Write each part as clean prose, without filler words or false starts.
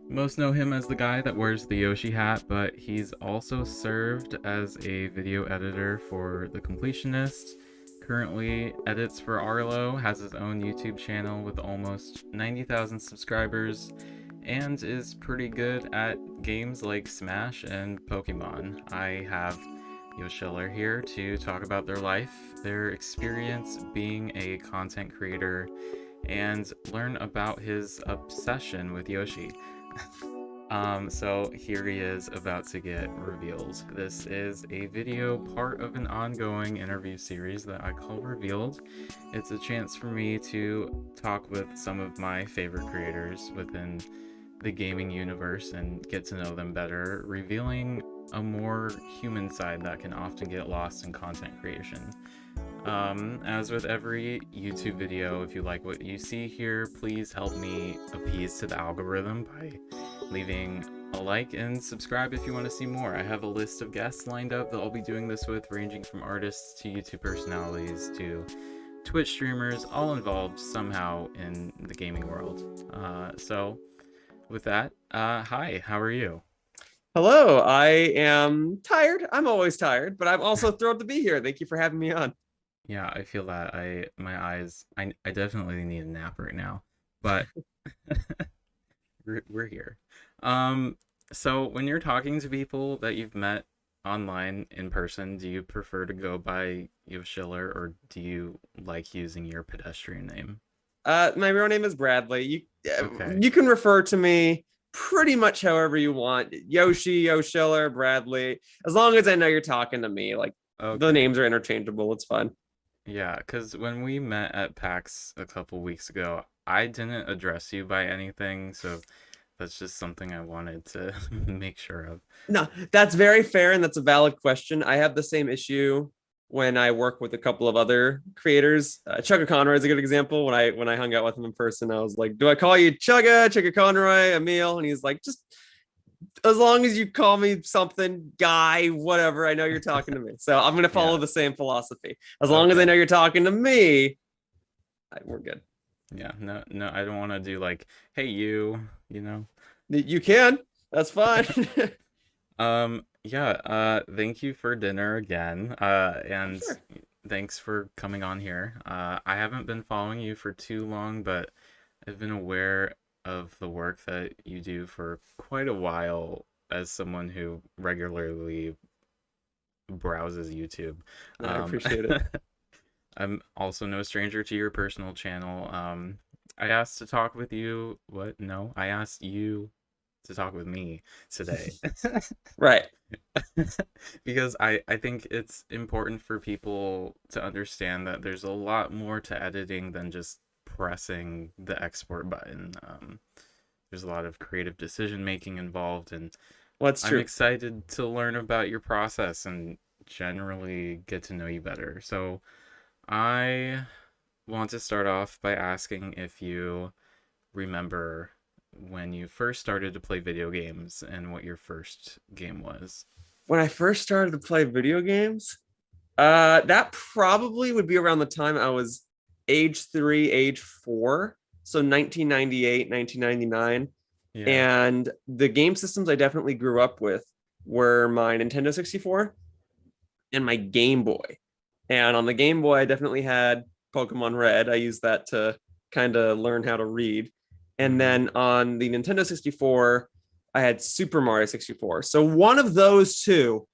Most know him as the guy that wears the Yoshi hat, but he's also served as a video editor for The Completionist, currently edits for Arlo, has his own YouTube channel with almost 90,000 subscribers, and is pretty good at games like Smash and Pokemon. I have Yoshiller here to talk about their life, their experience being a content creator, and learn about his obsession with Yoshi. So here he is about to get revealed. This is a video part of an ongoing interview series that I call Revealed. It's a chance for me to talk with some of my favorite creators within the gaming universe and get to know them better, revealing a more human side that can often get lost in content creation. As with every YouTube video, if you like what you see here, please help me appease to the algorithm by leaving a like and subscribe if you want to see more. I have a list of guests lined up that I'll be doing this with, ranging from artists to YouTube personalities to Twitch streamers, all involved somehow in the gaming world. So with that, hi, how are you? Hello, I am tired. I'm always tired, but I'm also thrilled to be here. Thank you for having me on. Yeah, I feel that. My eyes, I definitely need a nap right now, but we're here. Um, so when you're talking to people that you've met online in person, do you prefer to go by Yoshiller or do you like using your pedestrian name? My real name is Bradley. Okay. You can refer to me pretty much however you want. Yoshi, Yoshiller, Bradley. As long as I know you're talking to me, like the Okay. names are interchangeable. It's fun. Yeah, because when we met at PAX a couple weeks ago, I didn't address you by anything, so that's just something I wanted to make sure of. No, that's very fair and that's a valid question. I have the same issue when I work with a couple of other creators. Chugga Conroy is a good example. When I hung out with him in person, I was like, "Do I call you Chugga Conroy, Emil?" And he's like, "Just as long as you call me something, guy, whatever. I know you're talking to me, so I'm gonna follow Yeah. the same philosophy. As long as I Okay. know you're talking to me, we're good. Yeah. No, no, I don't want to do like, hey, you know. You can. That's fine." Yeah, thank you for dinner again. And Sure. thanks for coming on here. I haven't been following you for too long, but I've been aware of the work that you do for quite a while as someone who regularly browses YouTube. I Um, appreciate it. I'm also no stranger to your personal channel. I asked to talk with you. What? No, I asked you to talk with me today. Right. Because I think it's important for people to understand that there's a lot more to editing than just pressing the export button. There's a lot of creative decision making involved, and Well, that's I'm true. excited to learn about your process and generally get to know you better. So I want to start off by asking if you remember when you first started to play video games and what your first game was. When I first started to play video games, that probably would be around the time I was age 3, age 4. So 1998, 1999. Yeah. And the game systems I definitely grew up with were my Nintendo 64 and my Game Boy. And on the Game Boy, I definitely had Pokemon Red. I used that to kind of learn how to read. And Mm-hmm. then on the Nintendo 64, I had Super Mario 64. So one of those two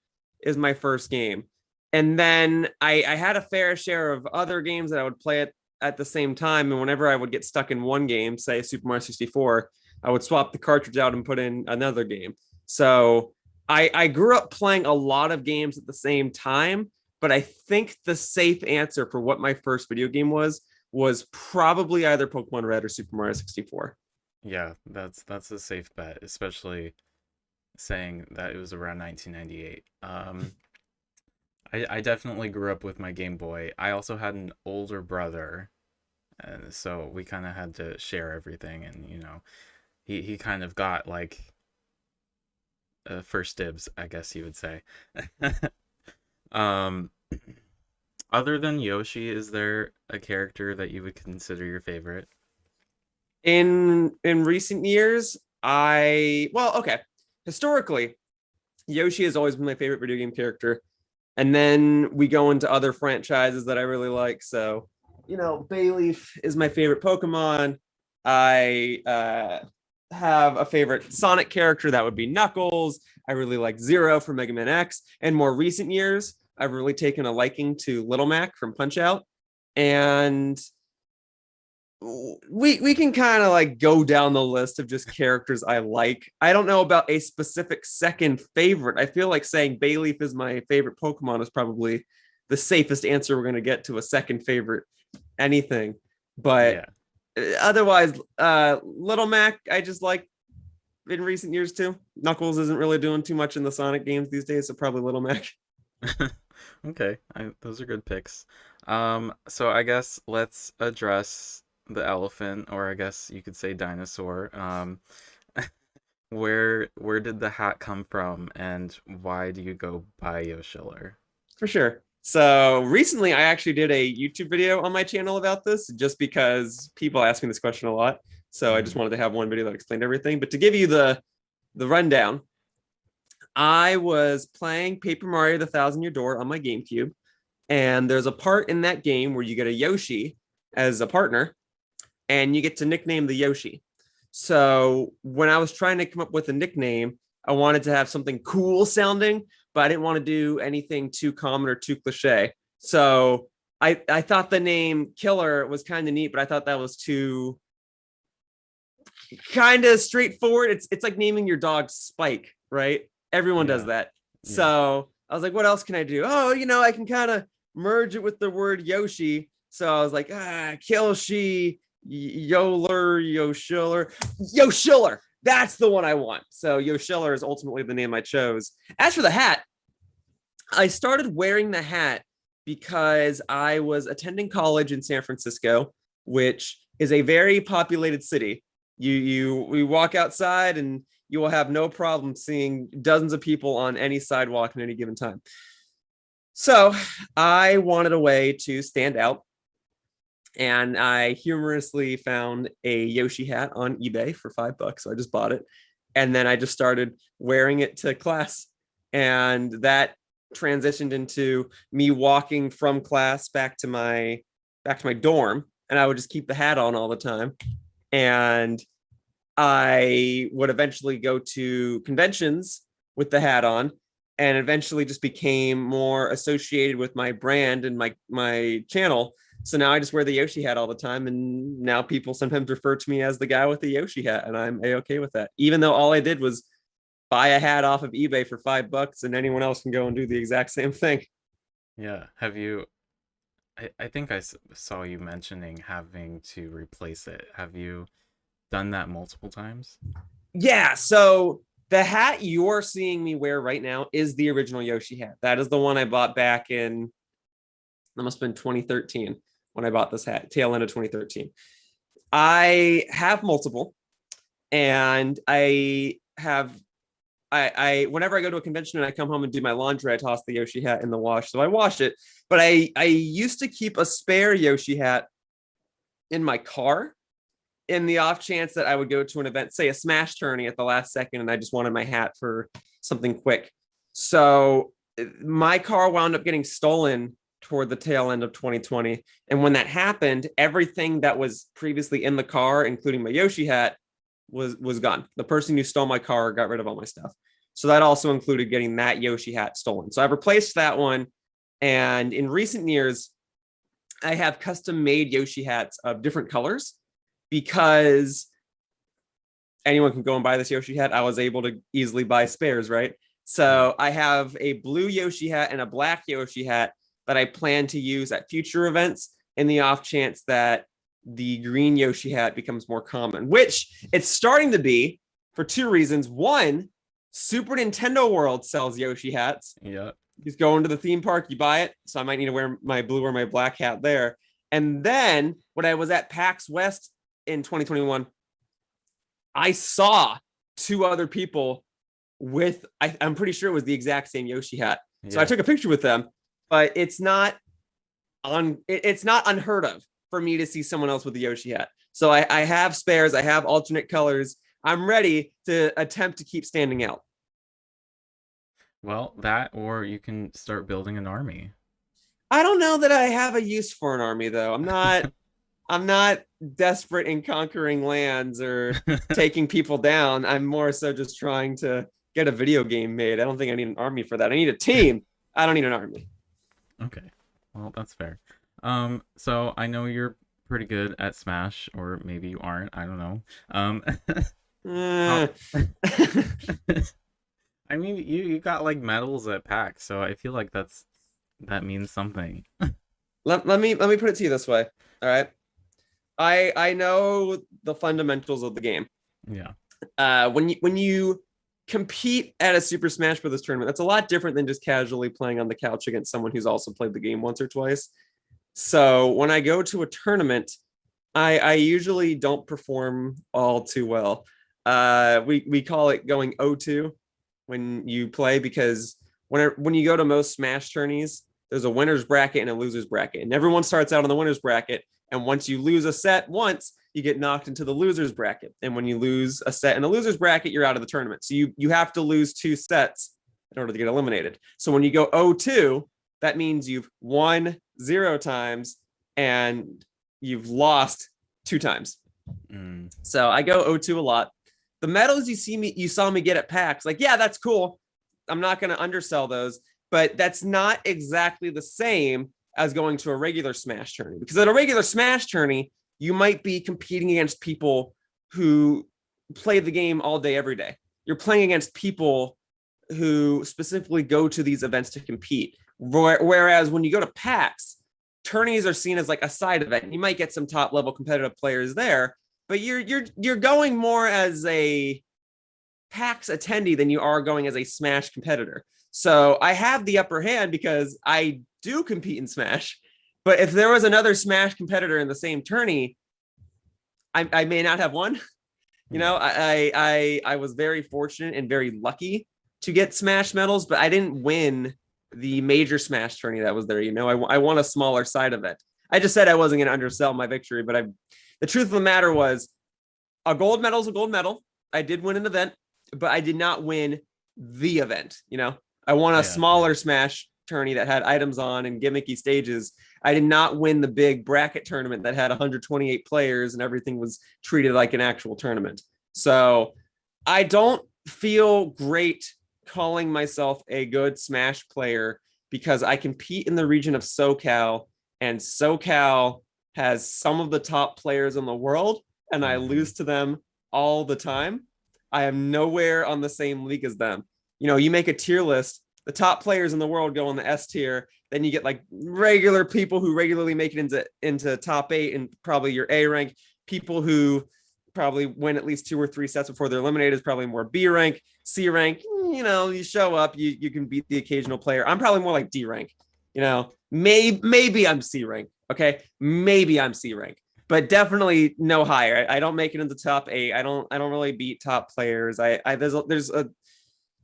is my first game. And then I had a fair share of other games that I would play at the same time. And whenever I would get stuck in one game, say Super Mario 64, I would swap the cartridge out and put in another game. So I grew up playing a lot of games at the same time, but I think the safe answer for what my first video game was probably either Pokemon Red or Super Mario 64. Yeah, that's a safe bet, especially saying that it was around 1998. I definitely grew up with my Game Boy. I also had an older brother, and so we kind of had to share everything, and he kind of got like first dibs, I guess you would say. Um, other than Yoshi, is there a character that you would consider your favorite? In recent years, Okay. Historically, Yoshi has always been my favorite video game character. And then we go into other franchises that I really like. So, Bayleaf is my favorite Pokemon. I have a favorite Sonic character that would be Knuckles. I really like Zero from Mega Man X. And more recent years, I've really taken a liking to Little Mac from Punch Out. And we can kind of like go down the list of just characters I like. I don't know about a specific second favorite. I feel like saying Bayleaf is my favorite Pokemon is probably the safest answer we're going to get to a second favorite anything. But Yeah. otherwise, Little Mac, I just like in recent years too. Knuckles isn't really doing too much in the Sonic games these days, so probably Little Mac. Okay, those are good picks. So I guess let's address the elephant, or I guess you could say dinosaur. Where did the hat come from, and why do you go by Yoshiller? For sure. So recently, I actually did a YouTube video on my channel about this just because people ask me this question a lot. So I just Mhm. wanted to have one video that explained everything. But to give you the rundown, I was playing Paper Mario: The Thousand Year Door on my GameCube, and there's a part in that game where you get a Yoshi as a partner, and you get to nickname the Yoshi. So when I was trying to come up with a nickname, I wanted to have something cool sounding, but I didn't want to do anything too common or too cliche. So I thought the name Killer was kind of neat, but I thought that was too kind of straightforward. It's like naming your dog Spike, right? Everyone does Yeah, that. yeah. So I was like, what else can I do? Oh, I can kind of merge it with the word Yoshi. So I was like, Kilshi, Yoshiller. That's the one I want. So Yoshiller is ultimately the name I chose. As for the hat, I started wearing the hat because I was attending college in San Francisco, which is a very populated city. We walk outside and you will have no problem seeing dozens of people on any sidewalk at any given time. So I wanted a way to stand out, and I humorously found a Yoshi hat on eBay for $5. So I just bought it, and then I just started wearing it to class, and that transitioned into me walking from class back to my dorm, and I would just keep the hat on all the time. And I would eventually go to conventions with the hat on, and eventually just became more associated with my brand and my channel. So now I just wear the Yoshi hat all the time, and now people sometimes refer to me as the guy with the Yoshi hat, and I'm a-okay with that. Even though all I did was buy a hat off of eBay for $5, and anyone else can go and do the exact same thing. Yeah. Have you I think saw you mentioning having to replace it. Have you done that multiple times? Yeah, so the hat you're seeing me wear right now is the original Yoshi hat. That is the one I bought back in, that must have been 2013 when I bought this hat, tail end of 2013. I have multiple, and I whenever I go to a convention and I come home and do my laundry, I toss the Yoshi hat in the wash. So I wash it. But I used to keep a spare Yoshi hat in my car in the off chance that I would go to an event, say a Smash tourney at the last second, and I just wanted my hat for something quick. So my car wound up getting stolen toward the tail end of 2020. And when that happened, everything that was previously in the car, including my Yoshi hat, was gone. The person who stole my car got rid of all my stuff. So that also included getting that Yoshi hat stolen. So I've replaced that one. And in recent years, I have custom made Yoshi hats of different colors because anyone can go and buy this Yoshi hat. I was able to easily buy spares, right? Yeah. So I have a blue Yoshi hat and a black Yoshi hat that I plan to use at future events in the off chance that the green Yoshi hat becomes more common, which it's starting to be for two reasons. One, Super Nintendo World sells Yoshi hats. Yeah. You just go into the theme park, you buy it. So I might need to wear my blue or my black hat there. And then when I was at PAX West in 2021, I saw two other people with, I'm pretty sure it was the exact same Yoshi hat. So I Yeah. took a picture with them, but it's not unheard of for me to see someone else with the Yoshi hat. So I have spares, I have alternate colors. I'm ready to attempt to keep standing out. Well, that or you can start building an army. I don't know that I have a use for an army though. I'm not desperate in conquering lands or taking people down. I'm more so just trying to get a video game made. I don't think I need an army for that. I need a team. I don't need an army. Okay. Well, that's fair. So I know you're pretty good at Smash, or maybe you aren't. I don't know. How Uh, I mean, you got like medals at PAX, so I feel like that means something. let me put it to you this way. All right. I know the fundamentals of the game. Yeah. When you compete at a Super Smash Bros. Tournament, that's a lot different than just casually playing on the couch against someone who's also played the game once or twice. So when I go to a tournament, I usually don't perform all too well. We call it going 0-2 when you play, because when you go to most Smash tourneys, there's a winner's bracket and a loser's bracket, and everyone starts out on the winner's bracket. And once you lose a set once, you get knocked into the loser's bracket. And when you lose a set in the loser's bracket, you're out of the tournament. So you have to lose 2 sets in order to get eliminated. So when you go 0-2, that means you've won 0 times and you've lost 2 times. So I go 0-2 a lot. The medals you saw me get at PAX, like, yeah, that's cool. I'm not going to undersell those, but that's not exactly the same as going to a regular Smash tourney. Because at a regular Smash tourney, you might be competing against people who play the game all day, every day. You're playing against people who specifically go to these events to compete. Whereas when you go to PAX, tourneys are seen as like a side event. You might get some top level competitive players there, but you're going more as a PAX attendee than you are going as a Smash competitor. So I have the upper hand because I do compete in Smash. But if there was another Smash competitor in the same tourney, I may not have won. You know, I was very fortunate and very lucky to get Smash medals, but I didn't win the major Smash tourney that was there. You know, I won a smaller side of it. I just said I wasn't going to undersell my victory, but the truth of the matter was a gold medal is a gold medal. I did win an event, but I did not win the event. You know, I won a smaller Smash tourney that had items on and gimmicky stages. I did not win the big bracket tournament that had 128 players and everything was treated like an actual tournament. So I don't feel great calling myself a good Smash player because I compete in the region of SoCal, and SoCal has some of the top players in the world, and I lose to them all the time. I am nowhere on the same league as them. You know, you make a tier list, the top players in the world go on the S tier. Then you get like regular people who regularly make it into top 8 and probably your A rank. People who probably win at least 2 or 3 sets before they're eliminated is probably more B rank. C rank, you know, you show up, you can beat the occasional player. I'm probably more like D rank. You know, maybe I'm C rank. Okay, maybe I'm C rank, but definitely no higher. I don't make it into top 8. I don't really beat top players. There's a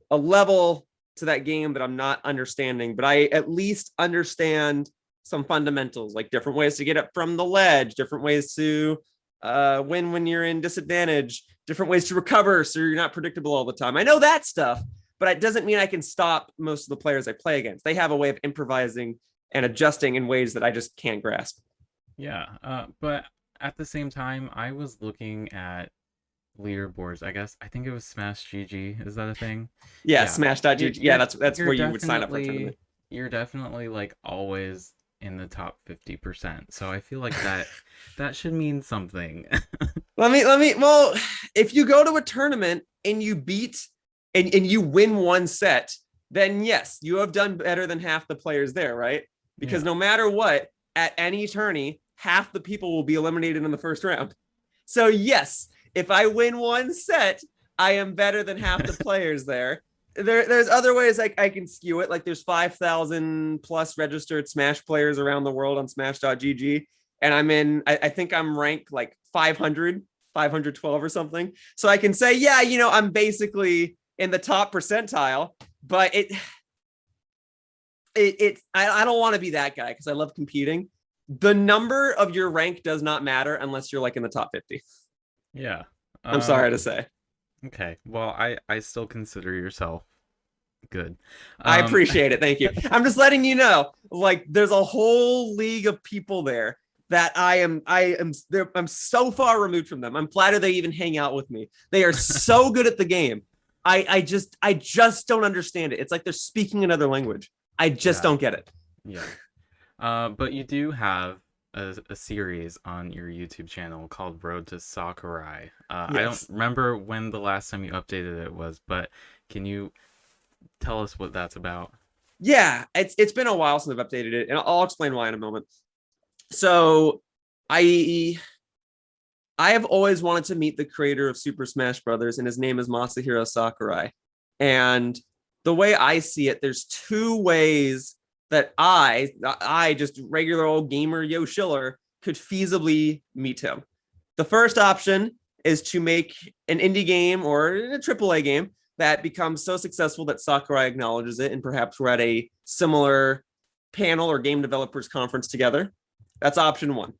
level to that game that I'm not understanding, but I at least understand some fundamentals, like different ways to get up from the ledge, different ways to win when you're in disadvantage, different ways to recover so you're not predictable all the time. I know that stuff, but it doesn't mean I can stop most of the players I play against. They have a way of improvising and adjusting in ways that I just can't grasp. Yeah, but at the same time, I was looking at leaderboards. I think it was Smash GG. Is that a thing? Yeah, Smash.gg. Yeah, that's you're where you would sign up for a tournament. You're definitely like always in the top 50%. So I feel like that should mean something. Let me well, if you go to a tournament and you beat and you win one set, then yes, you have done better than half the players there, right? Because no matter what, at any tourney, half the people will be eliminated in the first round. So yes, if I win one set, I am better than half the players there. There's other ways I can skew it. Like there's 5,000 plus registered Smash players around the world on Smash.gg. And I think I'm ranked like 500, 512 or something. So I can say, yeah, you know, I'm basically in the top percentile, but I don't want to be that guy because I love competing. The number of your rank does not matter unless you're like in the top 50. Yeah. I'm sorry to say. Okay. Well, I still consider yourself good. I Um, appreciate it. Thank you. I'm just letting you know, like, there's a whole league of people there that I'm so far removed from them. I'm flattered they even hang out with me. They are so good at the game. I just don't understand it. It's like they're speaking another language. I just yeah, don't get it. yeah. But you do have a series on your YouTube channel called Road to Sakurai. I don't Yes. remember when the last time you updated it was, but can you tell us what that's about? Yeah, it's been a while since I've updated it, and I'll explain why in a moment. So I I have always wanted to meet the creator of Super Smash Brothers, and his name is Masahiro Sakurai. And the way I see it, there's two ways that I just regular old gamer Yoshiller, could feasibly meet him. The first option is to make an indie game or a AAA game that becomes so successful that Sakurai acknowledges it, and perhaps we're at a similar panel or game developers conference together. That's option one.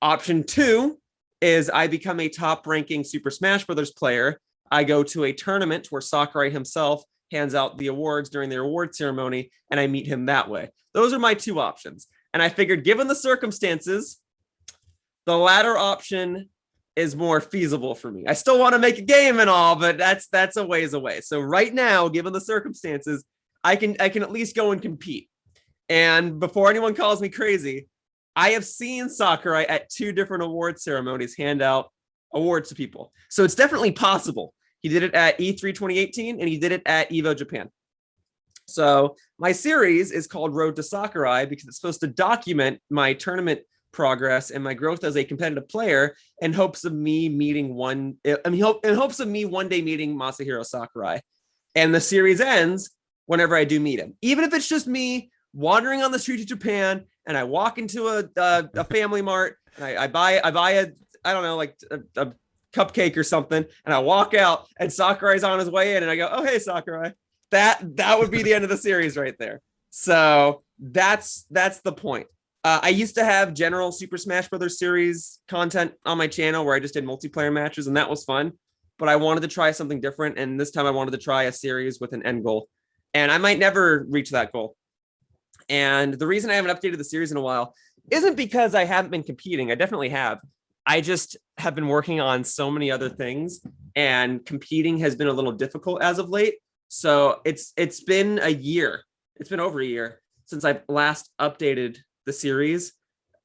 Option two is I become a top ranking Super Smash Brothers player. I go to a tournament where Sakurai himself hands out the awards during the award ceremony, and I meet him that way. Those are my two options. And I figured, given the circumstances, the latter option is more feasible for me. I still want to make a game and all, but that's a ways away. So right now, given the circumstances, I can at least go and compete. And before anyone calls me crazy, I have seen Sakurai at two different award ceremonies hand out awards to people. So it's definitely possible. He did it at E3 2018 and he did it at Evo Japan. So my series is called Road to Sakurai because it's supposed to document my tournament progress and my growth as a competitive player in hopes of me meeting in hopes of me one day meeting Masahiro Sakurai. And the series ends whenever I do meet him, even if it's just me wandering on the streets of Japan and I walk into a family mart and I buy a I don't know, like a cupcake or something, and I walk out and Sakurai's on his way in and I go, oh hey Sakurai. That would be the end of the series right there. So that's the point. I used to have general Super Smash Brothers series content on my channel where I just did multiplayer matches, and that was fun. But I wanted to try something different, and this time I wanted to try a series with an end goal. And I might never reach that goal. And the reason I haven't updated the series in a while isn't because I haven't been competing. I definitely have. I just have been working on so many other things, and competing has been a little difficult as of late. So it's been a year. It's been over a year since I've last updated the series.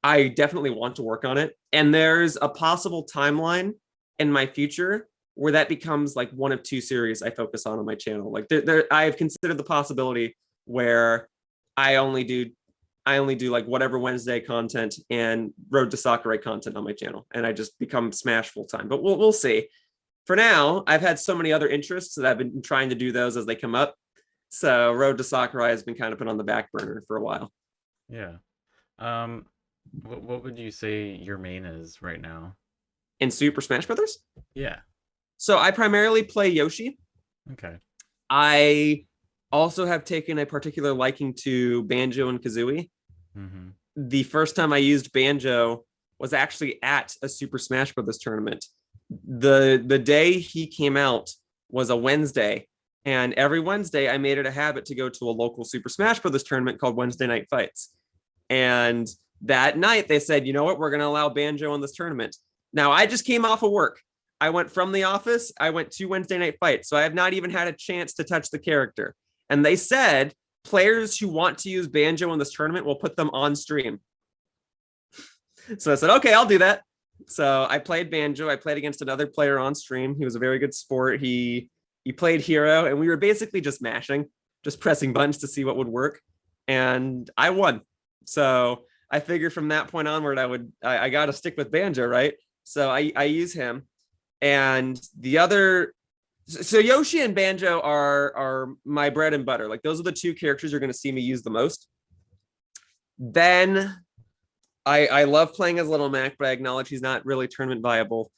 I definitely want to work on it. And there's a possible timeline in my future where that becomes like one of two series I focus on my channel. Like I've considered the possibility where I only do like whatever Wednesday content and Road to Sakurai content on my channel, and I just become Smash full time. But we'll see. For now, I've had so many other interests that I've been trying to do those as they come up. So Road to Sakurai has been kind of put on the back burner for a while. Yeah. Um, what would you say your main is right now? In Super Smash Brothers, Yeah. so I primarily play Yoshi. Okay. I also have taken a particular liking to Banjo and Kazooie. Mm-hmm. The first time I used Banjo was actually at a Super Smash Brothers tournament. The day he came out was a Wednesday, and every Wednesday I made it a habit to go to a local Super Smash Brothers tournament called Wednesday Night Fights. And that night they said, you know what, we're going to allow Banjo in this tournament. Now I just came off of work. I went from the office, I went to Wednesday Night Fights, so I have not even had a chance to touch the character. And they said players who want to use Banjo in this tournament will put them on stream. So I said, okay, I'll do that. So I played Banjo. I played against another player on stream. He was a very good sport. He played Hero, and we were basically just mashing, just pressing buttons to see what would work. And I won. So I figured from that point onward, I got to stick with Banjo, right? So I use him. And the other, so Yoshi and Banjo are my bread and butter. Like those are the two characters you're going to see me use the most. Then I love playing as Little Mac, but I acknowledge he's not really tournament viable.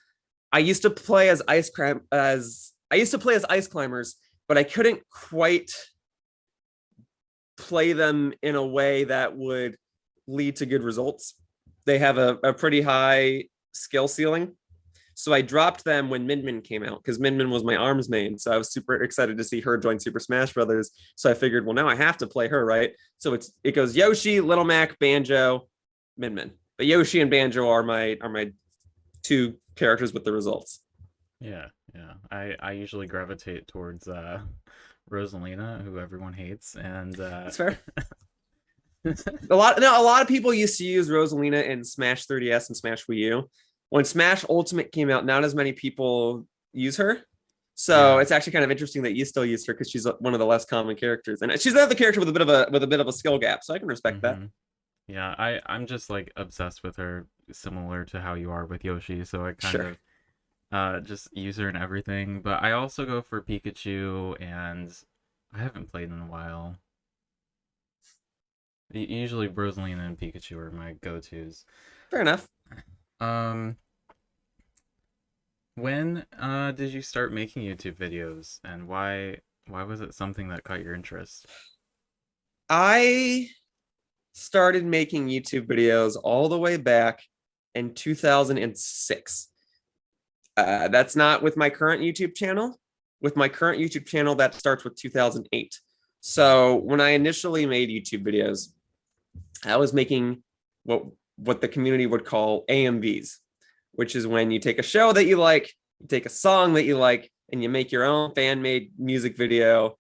I used to play as ice climbers, but I couldn't quite play them in a way that would lead to good results. They have a pretty high skill ceiling. So I dropped them when Min Min came out because Min Min was my arms main. So I was super excited to see her join Super Smash Brothers. So I figured, well, now I have to play her, right? So it goes Yoshi, Little Mac, Banjo, Min Min. But Yoshi and Banjo are my two characters with the results. Yeah, yeah. I usually gravitate towards Rosalina, who everyone hates, and That's fair. A lot of people used to use Rosalina in Smash 3DS and Smash Wii U. When Smash Ultimate came out, not as many people use her. So yeah. it's actually kind of interesting that you still use her because she's one of the less common characters, and she's another character with a bit of a skill gap. So I can respect that. Yeah, I'm just like obsessed with her, similar to how you are with Yoshi, so I kind Sure. of just use her in everything. But I also go for Pikachu, and I haven't played in a while. Usually Rosalina and Pikachu are my go-tos. Fair enough. Um, when did you start making YouTube videos, and why was it something that caught your interest? I started making YouTube videos all the way back in 2006. That's not with my current YouTube channel. With my current YouTube channel, that starts with 2008. So when I initially made YouTube videos, I was making what the community would call AMVs, which is when you take a show that you like, you take a song that you like, and you make your own fan-made music video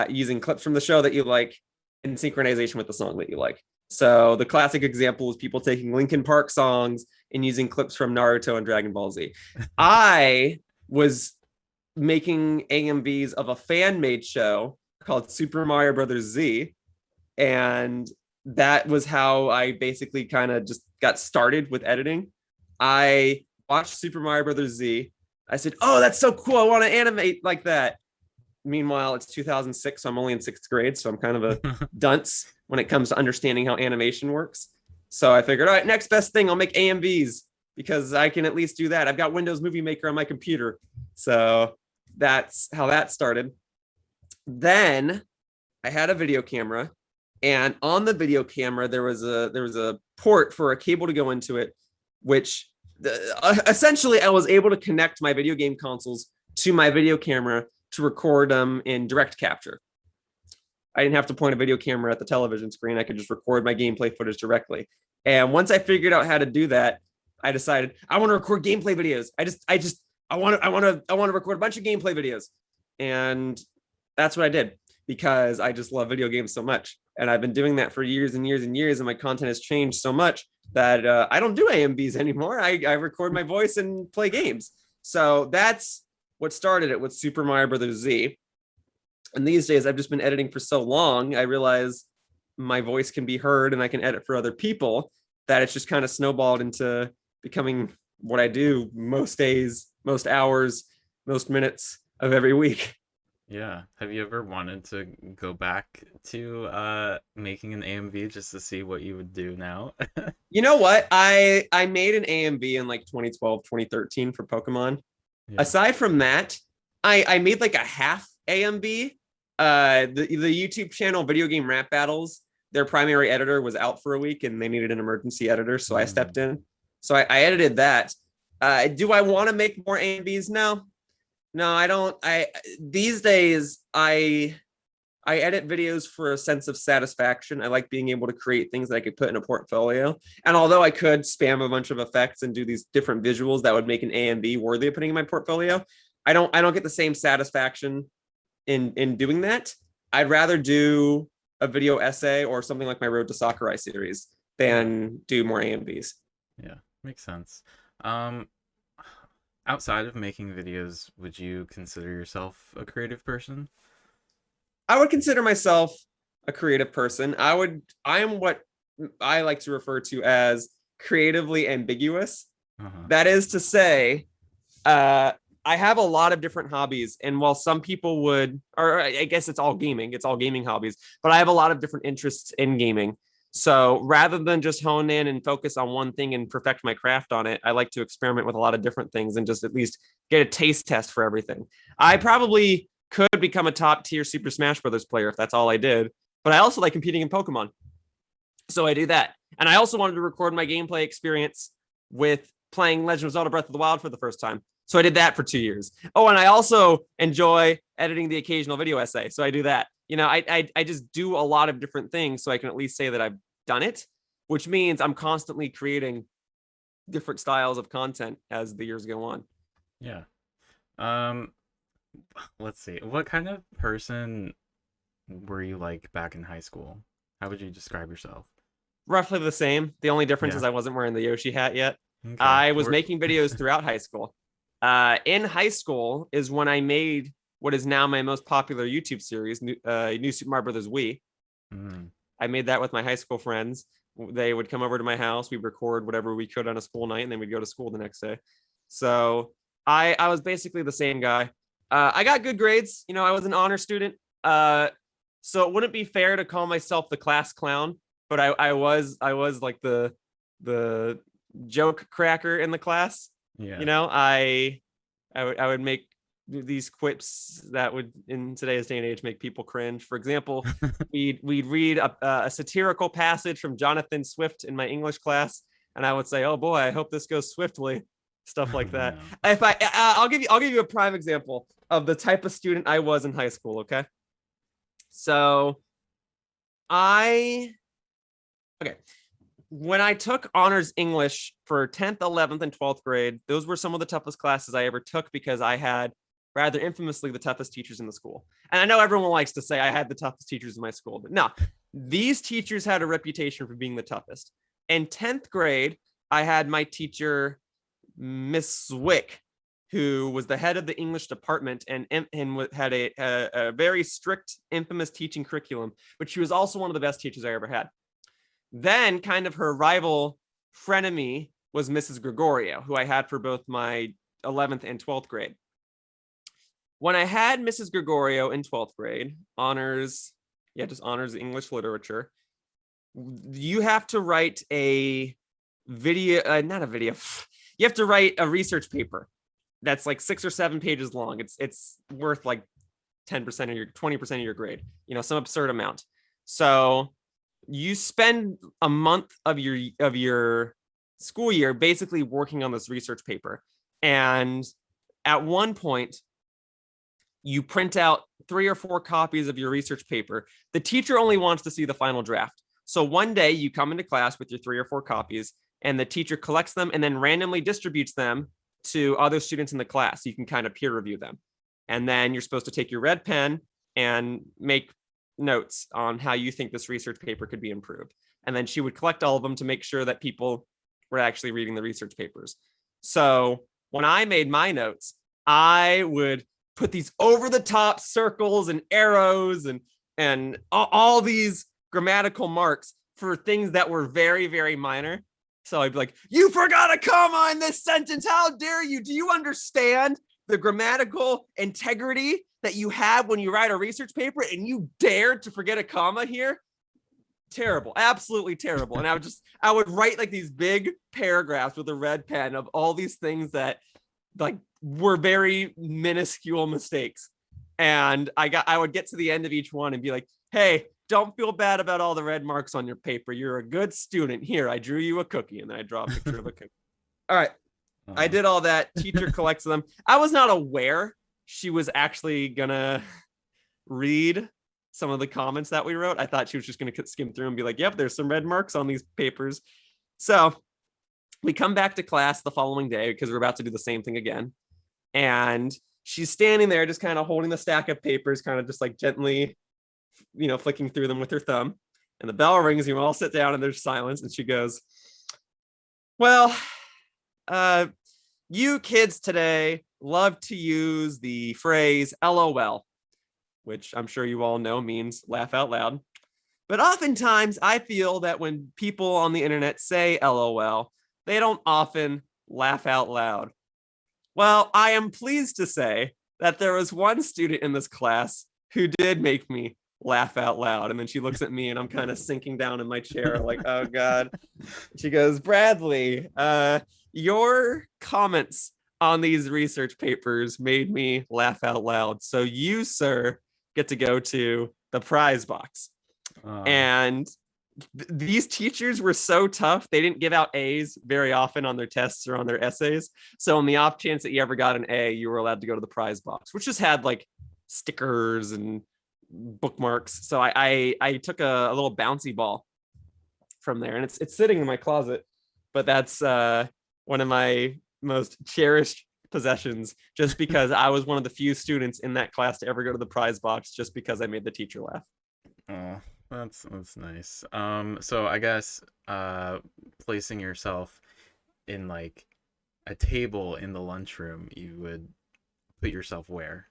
using clips from the show that you like in synchronization with the song that you like. So the classic example is people taking Linkin Park songs and using clips from Naruto and Dragon Ball Z. I was making AMVs of a fan-made show called Super Mario Brothers Z, and that was how I basically kind of just got started with editing. I watched Super Mario Brothers Z. I said, "Oh, that's so cool! I want to animate like that." Meanwhile, it's 2006, so I'm only in sixth grade, so I'm kind of a dunce when it comes to understanding how animation works. So I figured, all right, next best thing, I'll make AMVs because I can at least do that. I've got Windows Movie Maker on my computer. So that's how that started. Then I had a video camera, and on the video camera there was a port for a cable to go into it, which essentially I was able to connect my video game consoles to my video camera to record them in direct capture. I didn't have to point a video camera at the television screen. I could just record my gameplay footage directly. And once I figured out how to do that, I decided I want to record gameplay videos. I want to record a bunch of gameplay videos. And that's what I did because I just love video games so much. And I've been doing that for years and years and years. And my content has changed so much that I don't do AMVs anymore. I record my voice and play games. So that's what started it with Super Mario Brothers Z. And these days I've just been editing for so long, I realize my voice can be heard and I can edit for other people, that it's just kind of snowballed into becoming what I do most days, most hours, most minutes of every week. Yeah. Have you ever wanted to go back to making an AMV just to see what you would do now? You know what? I made an AMV in like 2012, 2013 for Pokemon. Yeah. Aside from that, I made like a half AMV. The YouTube channel Video Game Rap Battles, their primary editor was out for a week and they needed an emergency editor, so I stepped in. So I edited that. Do I want to make more AMVs? No, I don't. These days I edit videos for a sense of satisfaction. I like being able to create things that I could put in a portfolio. And although I could spam a bunch of effects and do these different visuals that would make an AMV worthy of putting in my portfolio, I don't get the same satisfaction in doing that. I'd rather do a video essay or something like my Road to Sakurai series than do more AMVs. Yeah, makes sense. Um, Outside of making videos, would you consider yourself a creative person? I would consider myself a creative person. I am what I like to refer to as creatively ambiguous. That is to say, I have a lot of different hobbies, and while some people would, or I guess it's all gaming hobbies, but I have a lot of different interests in gaming. So rather than just hone in and focus on one thing and perfect my craft on it, I like to experiment with a lot of different things and just at least get a taste test for everything. I probably could become a top tier Super Smash Brothers player if that's all I did, but I also like competing in Pokemon. So I do that. And I also wanted to record my gameplay experience with playing Legend of Zelda Breath of the Wild for the first time. So I did that for 2 years. Oh, and I also enjoy editing the occasional video essay. So I do that. I just do a lot of different things so I can at least say that I've done it, which means I'm constantly creating different styles of content as the years go on. Yeah. Um, let's see. What kind of person were you like back in high school? How would you describe yourself? Roughly the same. The only difference Yeah. is I wasn't wearing the Yoshi hat yet. Okay. I was making videos throughout high school. In high school is when I made what is now my most popular YouTube series, New Super Mario Brothers Wii. Mm. I made that with my high school friends. They would come over to my house. We'd record whatever we could on a school night, and then we'd go to school the next day. So I was basically the same guy. I got good grades. I was an honor student. So it wouldn't be fair to call myself the class clown, but I was like the joke cracker in the class. Yeah. I would make these quips that would in today's day and age make people cringe. For example, we'd read a satirical passage from Jonathan Swift in my English class, and I would say, "Oh boy, I hope this goes swiftly." Stuff like that. No. If I'll give you a prime example of the type of student I was in high school. Okay, so when I took honors English for 10th, 11th, and 12th grade, those were some of the toughest classes I ever took because I had rather infamously the toughest teachers in the school. And I know everyone likes to say I had the toughest teachers in my school, but no, these teachers had a reputation for being the toughest. In 10th grade, I had my teacher, Miss Zwick, who was the head of the English department and had a very strict, infamous teaching curriculum, but she was also one of the best teachers I ever had. Then kind of her rival frenemy was Mrs. Gregorio, who I had for both my 11th and 12th grade. When I had Mrs. Gregorio in 12th grade, just honors English literature, you have to write a video, not a video, you have to write a research paper that's like 6 or 7 pages long. It's worth like 10% of your 20% of your grade, some absurd amount. So you spend a month of your school year basically working on this research paper. And at one point, you print out 3 or 4 copies of your research paper. The teacher only wants to see the final draft. So one day you come into class with your 3 or 4 copies, and the teacher collects them and then randomly distributes them to other students in the class. So you can kind of peer review them. And then you're supposed to take your red pen and make notes on how you think this research paper could be improved. And then she would collect all of them to make sure that people were actually reading the research papers. So when I made my notes, I would put these over the top circles and arrows and all these grammatical marks for things that were very, very minor. So I'd be like, "You forgot a comma in this sentence. How dare you? Do you understand the grammatical integrity that you have when you write a research paper and you dared to forget a comma here?" Terrible, absolutely terrible. And I would write like these big paragraphs with a red pen of all these things that like were very minuscule mistakes. And I would get to the end of each one and be like, "Hey, don't feel bad about all the red marks on your paper. You're a good student. Here, I drew you a cookie." And then I draw a picture of a cookie. All right. I did all that. Teacher collects them. I was not aware she was actually gonna read some of the comments that we wrote. I thought she was just gonna skim through and be like, "Yep, there's some red marks on these papers." So we come back to class the following day because we're about to do the same thing again. And she's standing there just kind of holding the stack of papers, kind of just like gently, flicking through them with her thumb. And the bell rings, and we all sit down and there's silence. And she goes, "Well, you kids today love to use the phrase LOL, which I'm sure you all know means laugh out loud. But oftentimes I feel that when people on the internet say LOL, they don't often laugh out loud. Well, I am pleased to say that there was one student in this class who did make me laugh out loud." And then she looks at me and I'm kind of sinking down in my chair like, "Oh God." She goes, "Bradley, your comments on these research papers made me laugh out loud. So you, sir, get to go to the prize box." And these teachers were so tough. They didn't give out A's very often on their tests or on their essays. So on the off chance that you ever got an A, you were allowed to go to the prize box, which just had like stickers and bookmarks. So I took a little bouncy ball from there, and it's sitting in my closet. But that's one of my most cherished possessions, just because I was one of the few students in that class to ever go to the prize box, just because I made the teacher laugh. Oh, that's nice. So I guess placing yourself in like a table in the lunchroom, you would put yourself where?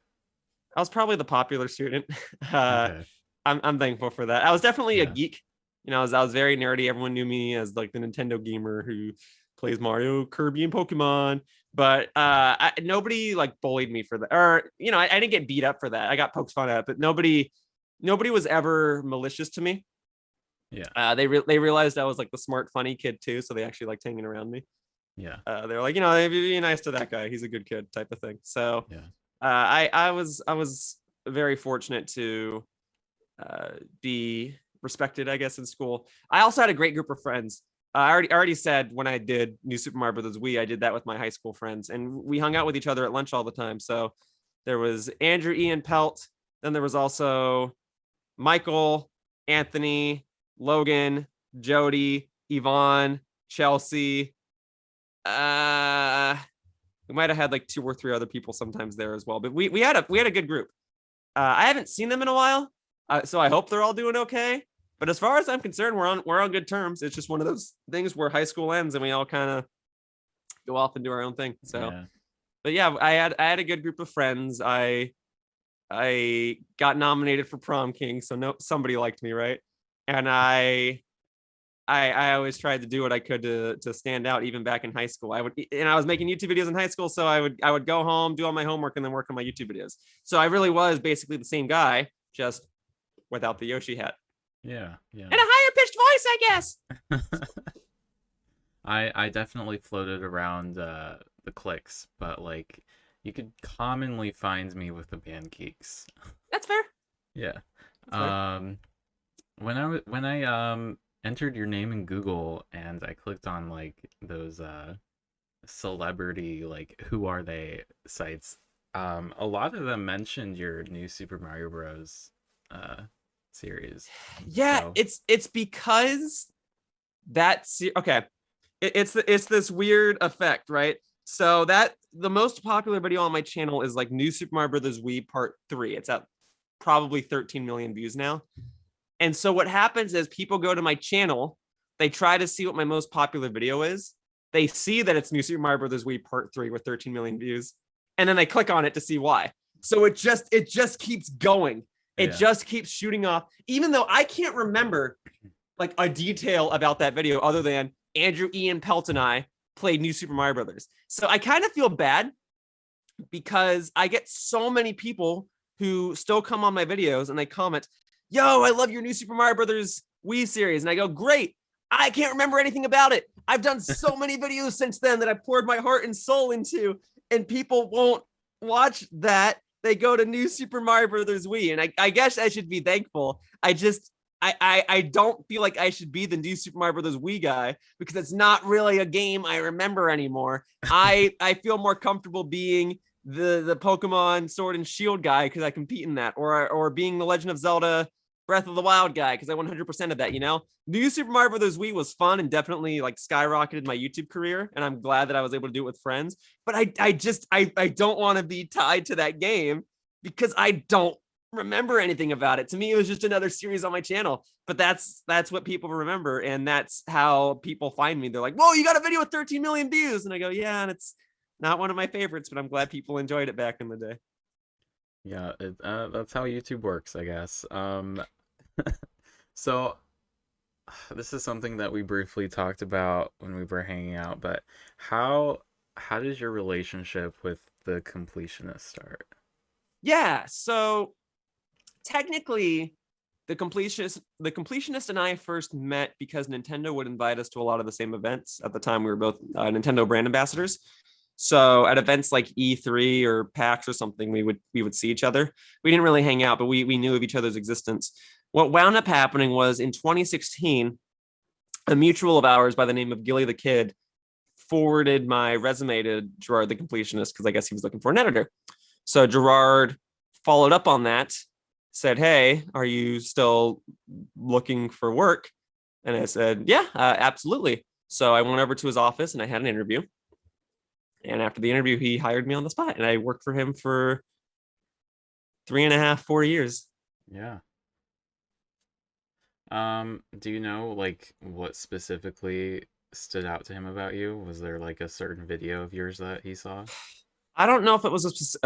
I was probably the popular student. uh Okay. I'm thankful for that. I was definitely a Yeah. geek. I was very nerdy. Everyone knew me as like the Nintendo gamer who plays Mario, Kirby, and Pokemon. But nobody like bullied me for that, or I didn't get beat up for that. I got poked fun at, but nobody was ever malicious to me. Yeah. They realized I was like the smart, funny kid too, so they actually liked hanging around me. Yeah. They were like, be nice to that guy. He's a good kid, type of thing. So Yeah. I was very fortunate to be respected, I guess, in school. I also had a great group of friends. I already said when I did New Super Mario Bros. Wii, I did that with my high school friends, and we hung out with each other at lunch all the time. So there was Andrew Ian Pelt. Then there was also Michael, Anthony, Logan, Jody, Yvonne, Chelsea. We might have had like 2 or 3 other people sometimes there as well, but we had a good group. I haven't seen them in a while, so I hope they're all doing okay. But as far as I'm concerned, we're on good terms. It's just one of those things where high school ends and we all kind of go off and do our own thing. So, Yeah. but yeah, I had a good group of friends. I got nominated for prom king, so somebody liked me, right? And I always tried to do what I could to stand out, even back in high school. I was making YouTube videos in high school, so I would go home, do all my homework, and then work on my YouTube videos. So I really was basically the same guy, just without the Yoshi hat Yeah. Yeah. and a higher pitched voice, I guess. I definitely floated around the cliques, but like you could commonly find me with the band geeks. That's fair. Yeah. That's fair. When I entered your name in Google and I clicked on like those celebrity like who are they sites, a lot of them mentioned your new Super Mario Bros. Series. Yeah, So it's because okay. It's this weird effect, right? So that the most popular video on my channel is like New Super Mario Bros. Wii Part 3. It's at probably 13 million views now. And so what happens is people go to my channel, they try to see what my most popular video is. They see that it's New Super Mario Bros. Wii Part 3 with 13 million views, and then they click on it to see why. So it just keeps going. It yeah. just keeps shooting off, even though I can't remember like a detail about that video other than Andrew Ian Pelt and I played New Super Mario Brothers. So I kind of feel bad because I get so many people who still come on my videos and they comment, "Yo, I love your New Super Mario Brothers Wii series." And I go, "Great. I can't remember anything about it. I've done so many videos since then that I poured my heart and soul into, and people won't watch that. They go to New Super Mario Brothers Wii." And I guess I should be thankful. I don't feel like I should be the New Super Mario Brothers Wii guy because it's not really a game I remember anymore. I feel more comfortable being the Pokemon Sword and Shield guy because I compete in that, or being the Legend of Zelda Breath of the Wild guy because I 100% of that. New Super Mario Brothers Wii was fun and definitely like skyrocketed my YouTube career, and I'm glad that I was able to do it with friends. But I don't want to be tied to that game because I don't remember anything about it. To me, it was just another series on my channel. But that's what people remember, and that's how people find me. They're like, "Whoa, you got a video with 13 million views," and I go, "Yeah," and it's not one of my favorites, but I'm glad people enjoyed it back in the day. Yeah, that's how YouTube works, I guess. So this is something that we briefly talked about when we were hanging out, but how does your relationship with the completionist start? Yeah, so technically the completionist and I first met because Nintendo would invite us to a lot of the same events. At the time, we were both Nintendo brand ambassadors. So at events like E3 or PAX or something, we would see each other. We didn't really hang out, but we knew of each other's existence. what wound up happening was in 2016, a mutual of ours by the name of Gilly the Kid forwarded my resume to Gerard the Completionist because I guess he was looking for an editor. So Gerard followed up on that, said, "Hey, are you still looking for work?" And I said, "Yeah, absolutely." So I went over to his office and I had an interview. And after the interview, he hired me on the spot, and I worked for him for 3.5, 4 years. Yeah. Do you know like what specifically stood out to him about you? Was there like a certain video of yours that he saw? I don't know if it was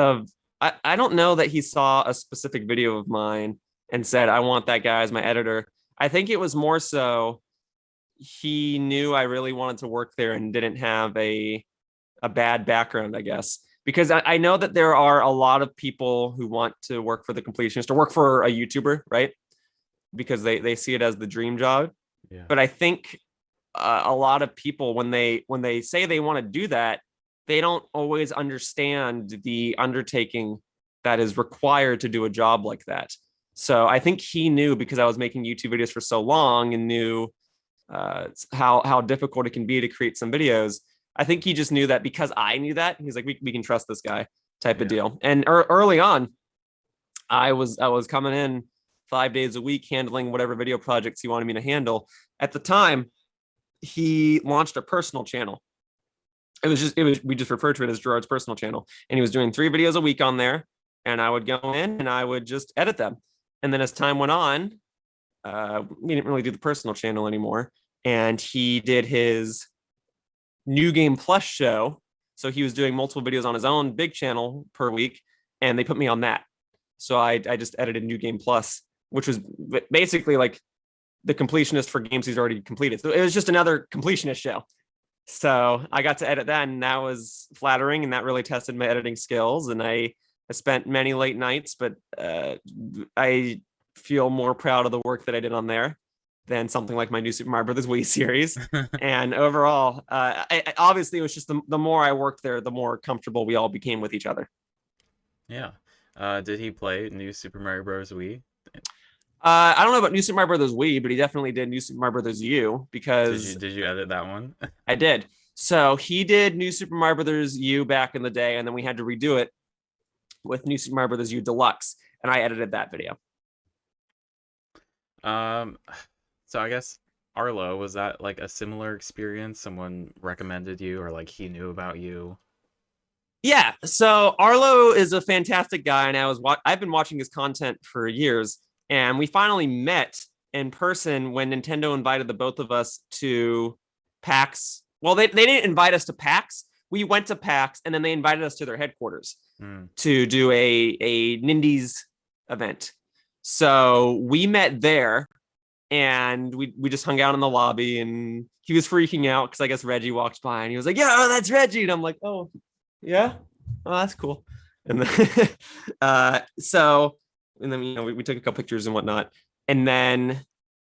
I don't know that he saw a specific video of mine and said, "I want that guy as my editor." I think it was more so he knew I really wanted to work there and didn't have a bad background, I guess. Because I know that there are a lot of people who want to work for the completionist or work for a YouTuber, right? Because they see it as the dream job. Yeah. But I think a lot of people when they say they want to do that, they don't always understand the undertaking that is required to do a job like that. So I think he knew because I was making YouTube videos for so long and knew how difficult it can be to create some videos. I think he just knew that because I knew that he's like, we can trust this guy type of Yeah. deal. And early on, I was coming in 5 days a week handling whatever video projects he wanted me to handle. At the time, he launched a personal channel. We just referred to it as Gerard's personal channel, and he was doing 3 videos a week on there. And I would go in and I would just edit them. And then as time went on, we didn't really do the personal channel anymore. And he did his New Game Plus show. So he was doing multiple videos on his own big channel per week, and they put me on that. So I just edited New Game Plus, which was basically like the completionist for games he's already completed. So it was just another completionist show. So I got to edit that, and that was flattering, and that really tested my editing skills. And I spent many late nights, but I feel more proud of the work that I did on there than something like my new Super Mario Brothers Wii series. And overall, obviously, it was just the more I worked there, the more comfortable we all became with each other. Yeah. Did he play New Super Mario Bros. Wii? I don't know about New Super Mario Brothers Wii, but he definitely did New Super Mario Brothers U because Did you edit that one? I did. So he did New Super Mario Brothers U back in the day, and then we had to redo it with New Super Mario Brothers U Deluxe, and I edited that video. Um, so I guess Arlo, was that like a similar experience? Someone recommended you or like he knew about you? Yeah, so Arlo is a fantastic guy, and I've been watching his content for years, and we finally met in person when Nintendo invited the both of us to PAX. Well, they didn't invite us to PAX. We went to PAX, and then they invited us to their headquarters to do a Nindies event. So we met there, and we just hung out in the lobby, and he was freaking out because I guess Reggie walked by, and he was like, "Yeah, oh, that's Reggie," and I'm like, "Oh, yeah, oh, that's cool." And then and then we took a couple pictures and whatnot, and then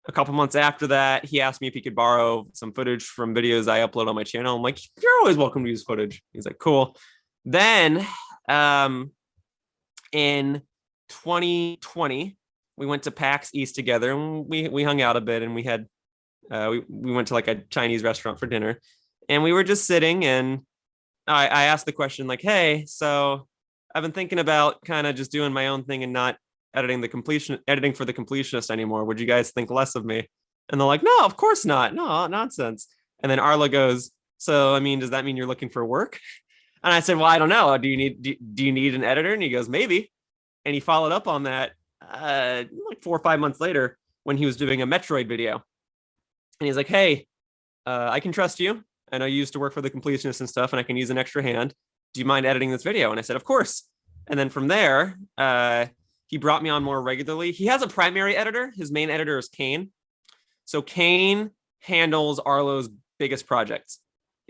a couple months after that, he asked me if he could borrow some footage from videos I upload on my channel. I'm like, "You're always welcome to use footage." He's like, "Cool." Then in 2020, we went to PAX East together, and we hung out a bit, and we went to like a Chinese restaurant for dinner, and we were just sitting, and I asked the question like, "Hey, so I've been thinking about kind of just doing my own thing and not editing for the completionist anymore. Would you guys think less of me?" And they're like, "No, of course not. No, nonsense." And then Arla goes, "So, I mean, does that mean you're looking for work?" And I said, "Well, I don't know. Do you need an editor?" And he goes, "Maybe." And he followed up on that like 4 or 5 months later when he was doing a Metroid video. And he's like, "Hey, I can trust you. I know you used to work for the completionist and stuff, and I can use an extra hand. Do you mind editing this video?" And I said, "Of course." And then from there, he brought me on more regularly. He has a primary editor. His main editor is Kane. So Kane handles Arlo's biggest projects.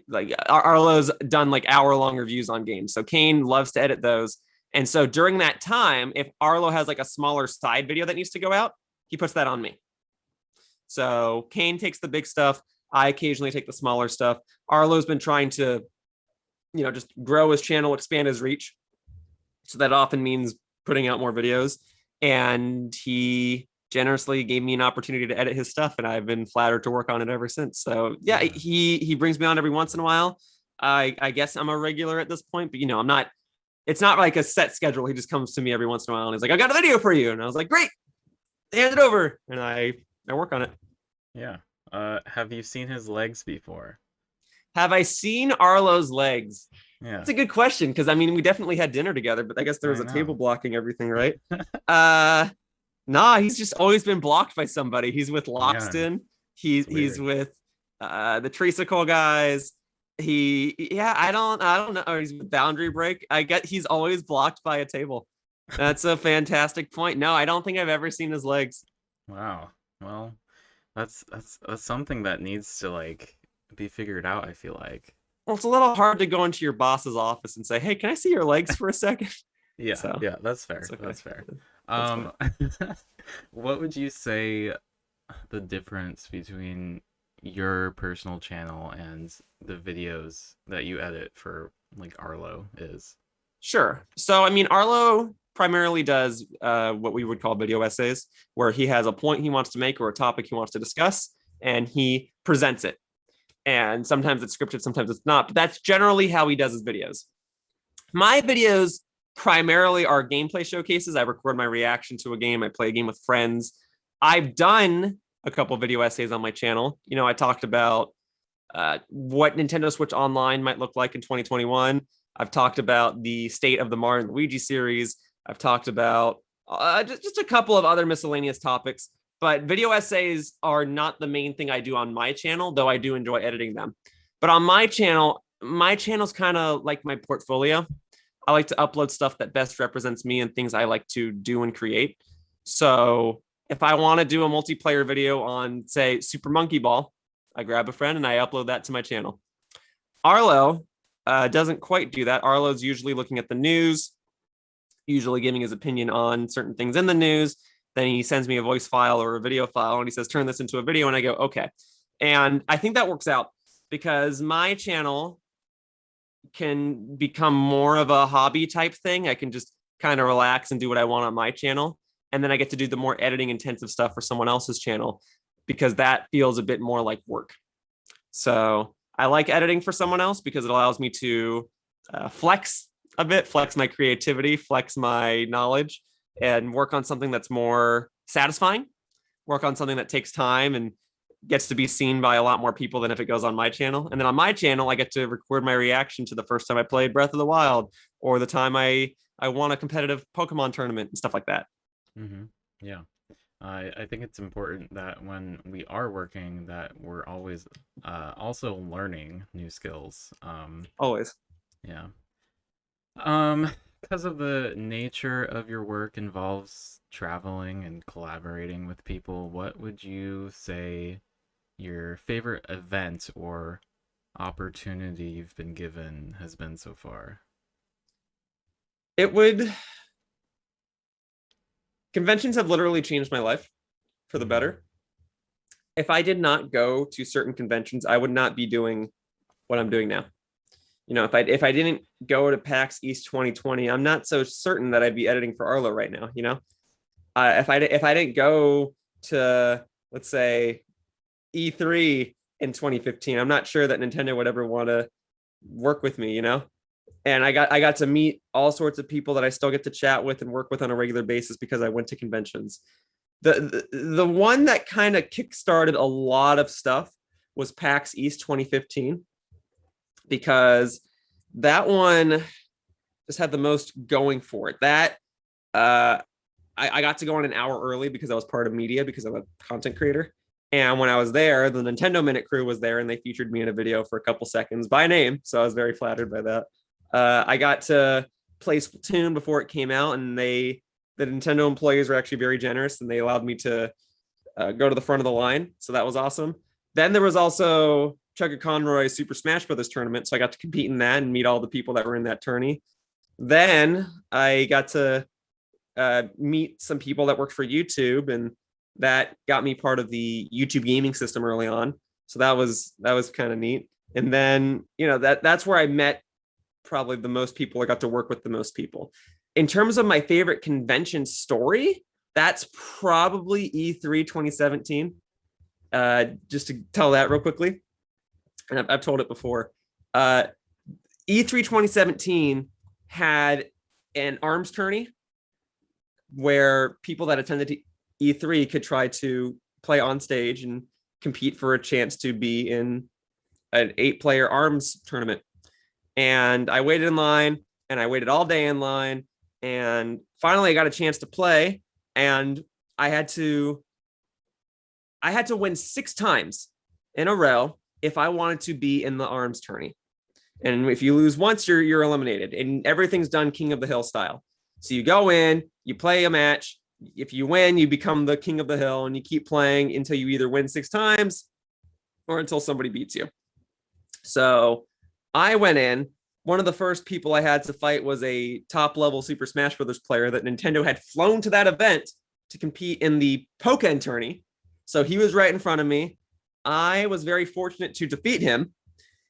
Like Arlo's done like hour-long reviews on games. So Kane loves to edit those. And so during that time, if Arlo has like a smaller side video that needs to go out, he puts that on me. So Kane takes the big stuff. I occasionally take the smaller stuff. Arlo's been trying to, just grow his channel, expand his reach. So that often means putting out more videos. And he generously gave me an opportunity to edit his stuff, and I've been flattered to work on it ever since. So yeah, Yeah. he brings me on every once in a while. I guess I'm a regular at this point, but I'm not. It's not like a set schedule. He just comes to me every once in a while and he's like, "I got a video for you," and I was like, "Great, hand it over," and I work on it. Yeah. Have you seen his legs before? Have I seen Arlo's legs? Yeah. That's a good question because I mean we definitely had dinner together, but I guess there was I a table know. blocking everything, right? uh Nah, he's just always been blocked by somebody. He's with Yeah. Loxton. It's He's weird. with the Tricycle guys. Yeah, I don't know. Or he's with Boundary Break. I get he's always blocked by a table. That's a fantastic point. No, I don't think I've ever seen his legs. Wow. Well, that's something that needs to like be figured out, I feel like. Well, it's a little hard to go into your boss's office and say, "Hey, can I see your legs for a second?" Yeah, So yeah, that's it's fair. okay. That's fair. That's fine. Um, what would you say the difference between your personal channel and the videos that you edit for like Arlo is? Sure. So, I mean, Arlo primarily does what we would call video essays, where he has a point he wants to make or a topic he wants to discuss, and he presents it. And sometimes it's scripted, sometimes it's not, but that's generally how he does his videos. My videos primarily are gameplay showcases. I record my reaction to a game, I play a game with friends. I've done a couple video essays on my channel. I talked about what Nintendo Switch Online might look like in 2021. I've talked about the state of the Mario and Luigi series. I've talked about just a couple of other miscellaneous topics. But video essays are not the main thing I do on my channel, though I do enjoy editing them. But on my channel's kind of like my portfolio. I like to upload stuff that best represents me and things I like to do and create. So if I want to do a multiplayer video on, say, Super Monkey Ball, I grab a friend and I upload that to my channel. Arlo doesn't quite do that. Arlo's usually looking at the news, usually giving his opinion on certain things in the news. Then he sends me a voice file or a video file and he says, turn this into a video. And I go, okay. And I think that works out because my channel can become more of a hobby type thing. I can just kind of relax and do what I want on my channel. And then I get to do the more editing intensive stuff for someone else's channel because that feels a bit more like work. So I like editing for someone else because it allows me to flex a bit, flex my creativity, flex my knowledge, and work on something that's more satisfying, work on something that takes time and gets to be seen by a lot more people than if it goes on my channel. And then on my channel, I get to record my reaction to the first time I played Breath of the Wild or the time I won a competitive Pokemon tournament and stuff like that. Mm-hmm. Yeah. I think it's important that when we are working that we're always also learning new skills. Always. Yeah. Because of the nature of your work involves traveling and collaborating with people, what would you say your favorite event or opportunity you've been given has been so far? It would Conventions have literally changed my life for the Mm-hmm. better. If I did not go to certain conventions, I would not be doing what I'm doing now. If I didn't go to PAX East 2020, I'm not so certain that I'd be editing for Arlo right now. If I didn't go to, let's say, E3 in 2015, I'm not sure that Nintendo would ever want to work with me. And I got to meet all sorts of people that I still get to chat with and work with on a regular basis because I went to conventions. The one that kind of kickstarted a lot of stuff was PAX East 2015 because that one just had the most going for it. That I got to go on an hour early because I was part of media because I'm a content creator. And when I was there, the Nintendo Minute crew was there and they featured me in a video for a couple seconds by name. So I was very flattered by that. I got to play Splatoon before it came out, and the Nintendo employees were actually very generous and they allowed me to go to the front of the line. So that was awesome. Then there was also Chugga Conroy's Super Smash Brothers tournament. So I got to compete in that and meet all the people that were in that tourney. Then I got to meet some people that worked for YouTube, and that got me part of the YouTube gaming system early on. So that was kind of neat. And then that's where I met probably the most people. I got to work with the most people. In terms of my favorite convention story, That's probably E3 2017. Just to tell that real quickly, and I've told it before. E3 2017 had an arms tourney where people that attended E3 could try to play on stage and compete for a chance to be in an 8-player arms tournament. And I waited in line, and I waited all day in line, and finally I got a chance to play, and I had to win 6 times in a row if I wanted to be in the arms tourney. And if you lose once, you're eliminated, and everything's done King of the Hill style. So you go in, you play a match. If you win, you become the King of the Hill, and you keep playing until you either win 6 times or until somebody beats you. So I went in. One of the first people I had to fight was a top-level Super Smash Bros. Player that Nintendo had flown to that event to compete in the Pokken tourney. So he was right in front of me. I was very fortunate to defeat him.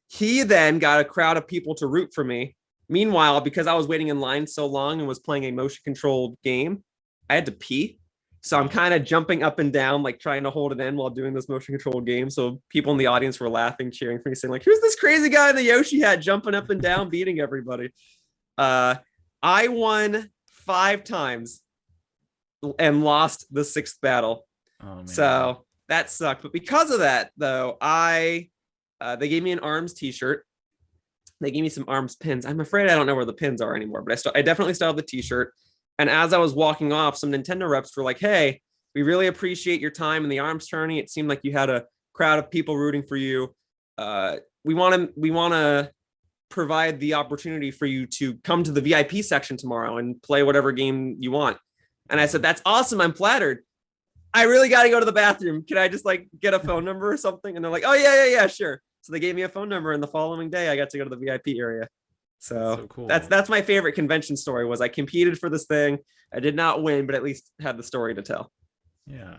He then got a crowd of people to root for me. Meanwhile, because I was waiting in line so long and was playing a motion-controlled game, I had to pee. So I'm kind of jumping up and down, like trying to hold it in while doing this motion-controlled game. So people in the audience were laughing, cheering for me, saying like, "Who's this crazy guy in the Yoshi hat jumping up and down, beating everybody?" I won 5 times and lost the 6th battle. Oh, man. So that sucked. But because of that, though, they gave me an ARMS t-shirt. They gave me some ARMS pins. I'm afraid I don't know where the pins are anymore, but I definitely still have the t-shirt. And as I was walking off, some Nintendo reps were like, "Hey, we really appreciate your time in the arms tourney. It seemed like you had a crowd of people rooting for you. We want to provide the opportunity for you to come to the VIP section tomorrow and play whatever game you want." And I said, "That's awesome. I'm flattered. I really got to go to the bathroom. Can I just like get a phone number or something?" And they're like, "Oh, yeah, sure." So they gave me a phone number, and the following day I got to go to the VIP area. So cool. That's my favorite convention story. Was I competed for this thing? I did not win, but at least had the story to tell. Yeah.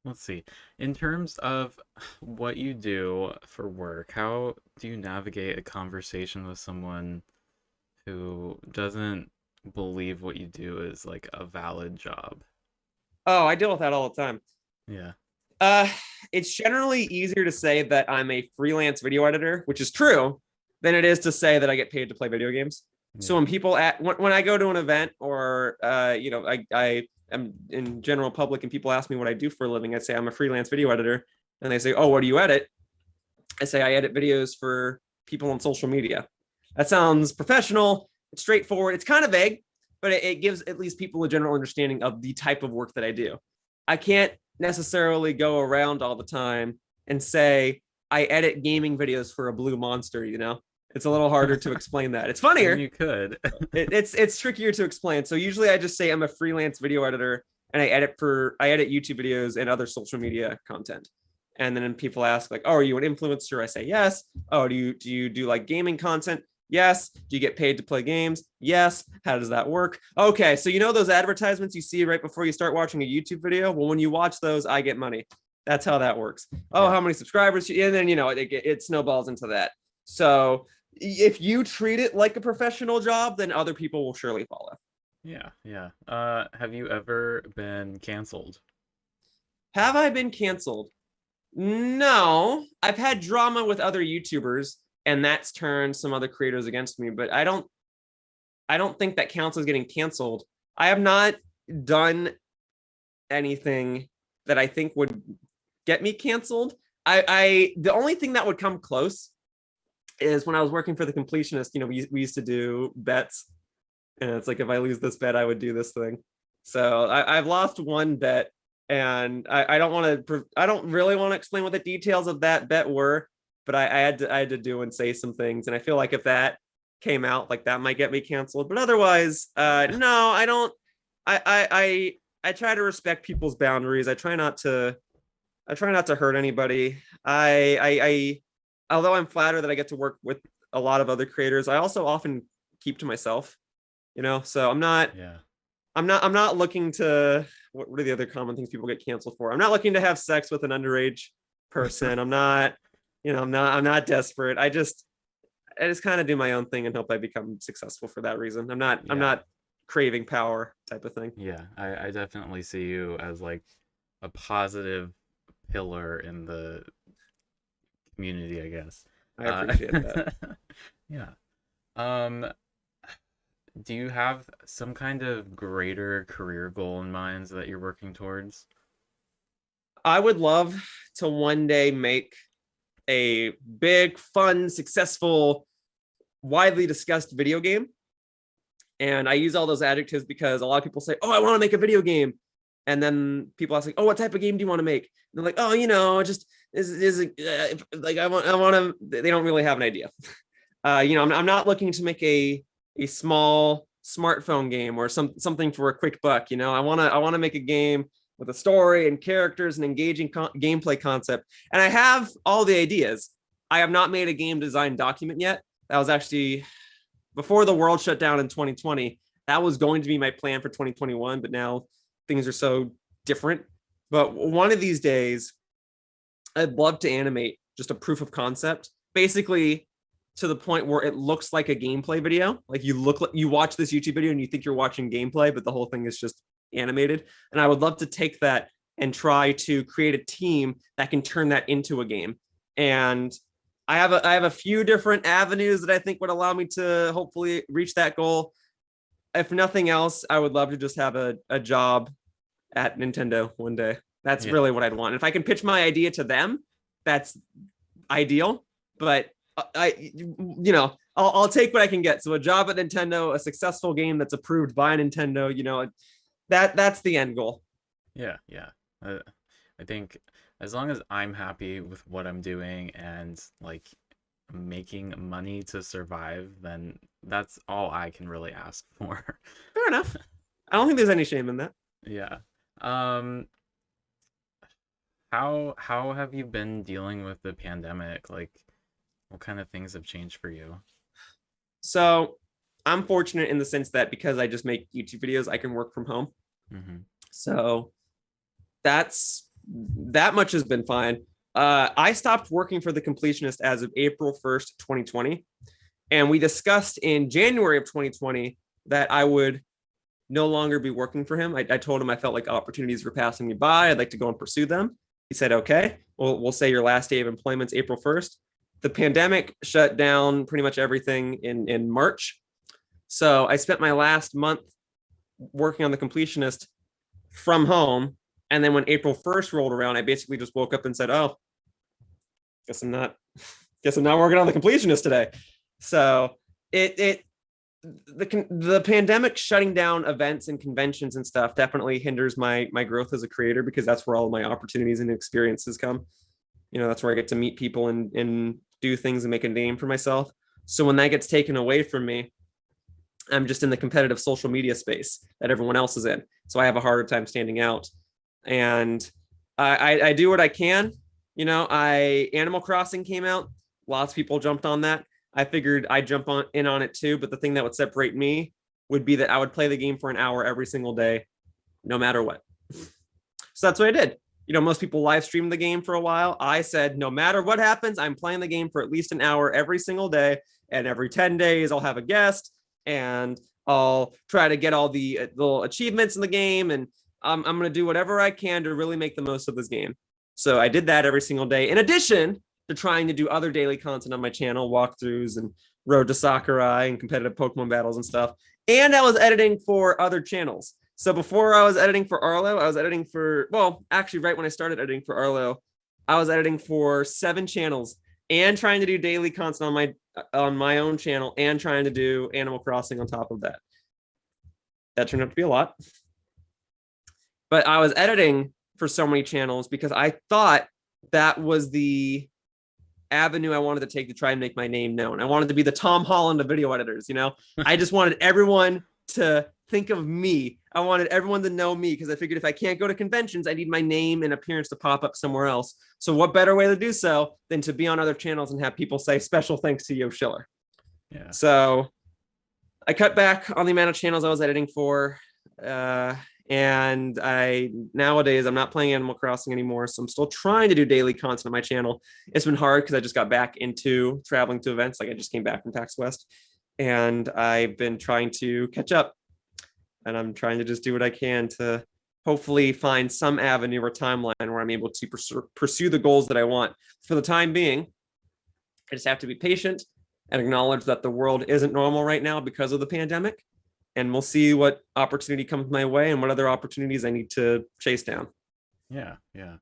Let's see. In terms of what you do for work, how do you navigate a conversation with someone who doesn't believe what you do is like a valid job? Oh, I deal with that all the time. Yeah. It's generally easier to say that I'm a freelance video editor, which is true, than it is to say that I get paid to play video games. Yeah. So when people when I go to an event or I am in general public and people ask me what I do for a living, I say I'm a freelance video editor, and they say, "Oh, what do you edit?" I say I edit videos for people on social media. That sounds professional. It's straightforward. It's kind of vague, but it gives at least people a general understanding of the type of work that I do. I can't necessarily go around all the time and say I edit gaming videos for a blue monster. It's a little harder to explain that. It's funnier. You could. It's trickier to explain. So usually I just say I'm a freelance video editor, and I edit YouTube videos and other social media content. And then people ask like, "Oh, are you an influencer?" I say yes. "Oh, do you do like gaming content?" Yes. "Do you get paid to play games?" Yes. "How does that work?" Okay, so those advertisements you see right before you start watching a YouTube video? Well, when you watch those, I get money. That's how that works. Oh, how many subscribers? And then it snowballs into that. So if you treat it like a professional job, then other people will surely follow. Yeah. Have you ever been canceled? Have I been canceled? No. I've had drama with other YouTubers, and that's turned some other creators against me, but I don't think that counts as getting canceled. I have not done anything that I think would get me canceled. The only thing that would come close is when I was working for The Completionist. We used to do bets, and it's like, if I lose this bet, I would do this thing. So I've lost one bet, and I don't really want to explain what the details of that bet were, but I had to do and say some things, and I feel like if that came out, like, that might get me canceled. But otherwise, no, I don't. I try to respect people's boundaries. I try not to hurt anybody. Although I'm flattered that I get to work with a lot of other creators, I also often keep to myself. So I'm not. Yeah. I'm not looking to. What are the other common things people get canceled for? I'm not looking to have sex with an underage person. I'm not. I'm not desperate. I just kind of do my own thing and hope I become successful for that reason. I'm not craving power type of thing. Yeah, I definitely see you as like a positive pillar in the community, I guess. I Uh, appreciate that. yeah. Um, do you have some kind of greater career goal in mind that you're working towards? I would love to one day make a big, fun, successful, widely discussed video game. And I use all those adjectives because a lot of people say, "Oh, I want to make a video game," and then people ask like, "Oh, what type of game do you want to make?" And they're like, "Oh, just is like I want to." They don't really have an idea. I'm not looking to make a small smartphone game or something for a quick buck. I want to make a game with a story and characters and engaging gameplay concept. And I have all the ideas. I have not made a game design document yet. That was actually before the world shut down in 2020. That was going to be my plan for 2021, but now things are so different. But one of these days, I'd love to animate just a proof of concept, basically to the point where it looks like a gameplay video. Like you watch this YouTube video and you think you're watching gameplay, but the whole thing is just animated. And I would love to take that and try to create a team that can turn that into a game. And I have a few different avenues that I think would allow me to hopefully reach that goal. If nothing else, I would love to just have a job at Nintendo one day. That's Yeah. really what I'd want. If I can pitch my idea to them, that's ideal. But I'll take what I can get. So a job at Nintendo, a successful game that's approved by Nintendo, that's the end goal. Yeah, yeah. I think as long as I'm happy with what I'm doing and like making money to survive, then that's all I can really ask for. Fair enough. I don't think there's any shame in that. Yeah. Um, how have you been dealing with the pandemic? Like, what kind of things have changed for you? So I'm fortunate in the sense that because I just make YouTube videos, I can work from home. Mm-hmm. So that much has been fine. I stopped working for The Completionist as of April 1st, 2020. And we discussed in January of 2020 that I would no longer be working for him. I told him I felt like opportunities were passing me by. I'd like to go and pursue them. He said, okay, well, we'll say your last day of employment's April 1st. The pandemic shut down pretty much everything in March. So I spent my last month working on The Completionist from home. And then when April 1st rolled around, I basically just woke up and said, oh, guess I'm not working on The Completionist today. So the pandemic shutting down events and conventions and stuff definitely hinders my growth as a creator, because that's where all my opportunities and experiences come. That's where I get to meet people and do things and make a name for myself. So when that gets taken away from me, I'm just in the competitive social media space that everyone else is in. So I have a harder time standing out. And I do what I can. Animal Crossing came out. Lots of people jumped on that. I figured I'd jump in on it too. But the thing that would separate me would be that I would play the game for an hour every single day, no matter what. So that's what I did. Most people live stream the game for a while. I said, no matter what happens, I'm playing the game for at least an hour every single day. And every 10 days, I'll have a guest and I'll try to get all the little achievements in the game. And I'm going to do whatever I can to really make the most of this game. So I did that every single day, in addition to trying to do other daily content on my channel, walkthroughs and Road to Sakurai and competitive Pokemon battles and stuff. And I was editing for other channels. So before I was editing for Arlo, I was editing for, actually right when I started editing for Arlo, I was editing for 7 channels and trying to do daily content on my own channel and trying to do Animal Crossing on top of that. That turned out to be a lot. But I was editing for so many channels because I thought that was the avenue I wanted to take to try and make my name known. I wanted to be the Tom Holland of video editors. I just wanted everyone to think of me. I wanted everyone to know me because I figured if I can't go to conventions, I need my name and appearance to pop up somewhere else. So what better way to do so than to be on other channels and have people say special thanks to Yoshiller. Yeah. So I cut back on the amount of channels I was editing for. And nowadays I'm not playing Animal Crossing anymore. So I'm still trying to do daily content on my channel. It's been hard because I just got back into traveling to events. Like I just came back from PAX West and I've been trying to catch up. and I'm trying to just do what I can to hopefully find some avenue or timeline where I'm able to pursue the goals that I want. For the time being, I just have to be patient and acknowledge that the world isn't normal right now because of the pandemic. And we'll see what opportunity comes my way and what other opportunities I need to chase down. Yeah, yeah.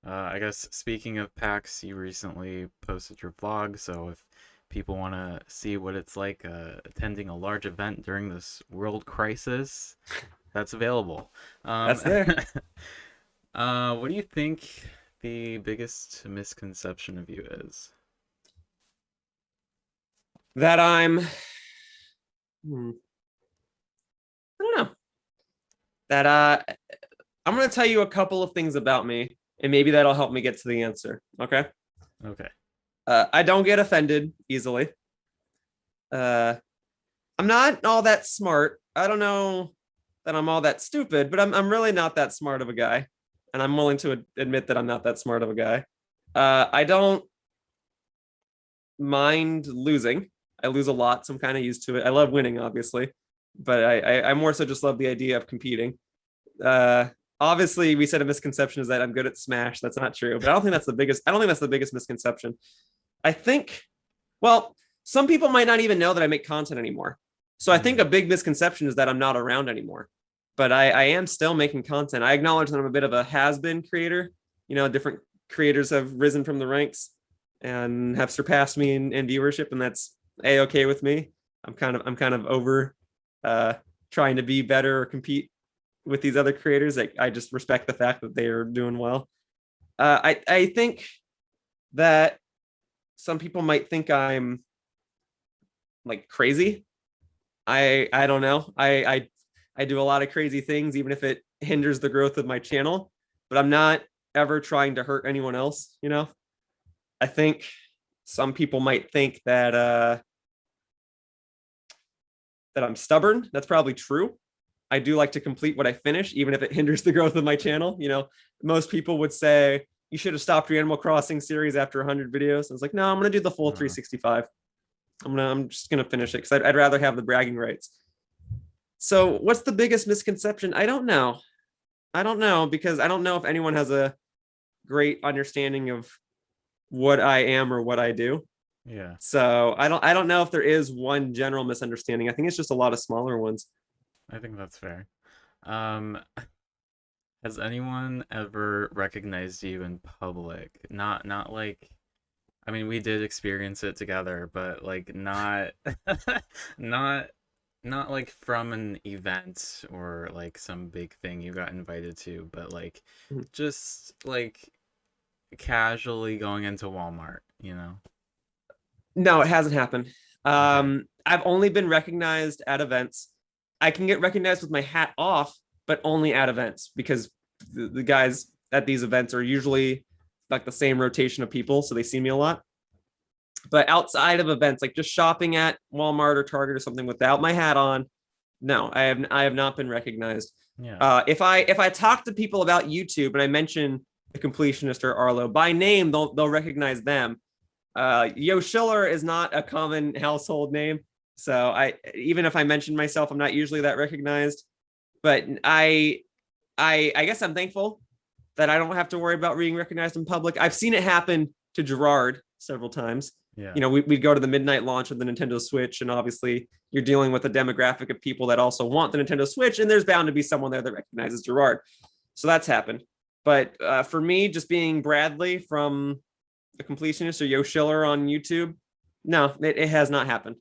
I guess speaking of PAX, you recently posted your vlog, so if people want to see what it's like attending a large event during this world crisis, that's available. That's there. What do you think the biggest misconception of you is? That I don't know. That I'm going to tell you a couple of things about me, and maybe that'll help me get to the answer. Okay. Okay. I don't get offended easily. I'm not all that smart. I don't know that I'm all that stupid, but I'm really not that smart of a guy, and I'm willing to admit that I'm not that smart of a guy. I don't mind losing. I lose a lot, so I'm kind of used to it. I love winning, obviously, but I more so just love the idea of competing. Obviously, we said a misconception is that I'm good at Smash. That's not true, but I don't think that's the biggest. I don't think that's the biggest misconception. I think, well, some people might not even know that I make content anymore. So I think a big misconception is that I'm not around anymore. But I am still making content. I acknowledge that I'm a bit of a has-been creator. You know, different creators have risen from the ranks and have surpassed me in viewership, and that's a-okay with me. I'm kind of over trying to be better or compete with these other creators. I just respect the fact that they are doing well. I think that some people might think I'm like crazy. I don't know. I do a lot of crazy things, even if it hinders the growth of my channel. But I'm not ever trying to hurt anyone else. You know, I think some people might think that that I'm stubborn. That's probably true. I do like to complete what I finish, even if it hinders the growth of my channel. You know, most people would say you should have stopped your Animal Crossing series after 100 videos. I was like, no, I'm gonna do the full 365. I'm just gonna finish it because I'd rather have the bragging rights. So, what's the biggest misconception? I don't know. I don't know because I don't know if anyone has a great understanding of what I am or what I do. Yeah. So I don't know if there is one general misunderstanding. I think it's just a lot of smaller ones. I think that's fair. Um, has anyone ever recognized you in public? Not like, I mean, we did experience it together, but like not not not like from an event or like some big thing you got invited to, but like just like casually going into Walmart, you know? No, it hasn't happened. Okay. I've only been recognized at events. I can get recognized with my hat off, but only at events because the guys at these events are usually like the same rotation of people, so they see me a lot. But outside of events, like just shopping at Walmart or Target or something without my hat on, no, I have not been recognized. Yeah. If I talk to people about YouTube and I mention the Completionist or Arlo by name, they'll recognize them. Yoshiller is not a common household name, so even if I mention myself, I'm not usually that recognized. But I guess I'm thankful that I don't have to worry about being recognized in public. I've seen it happen to Gerard several times. Yeah. You know, we'd go to the midnight launch of the Nintendo Switch, and obviously you're dealing with a demographic of people that also want the Nintendo Switch, and there's bound to be someone there that recognizes Gerard. So that's happened. But for me, just being Bradley from The Completionist or Yoshiller on YouTube, no, it has not happened.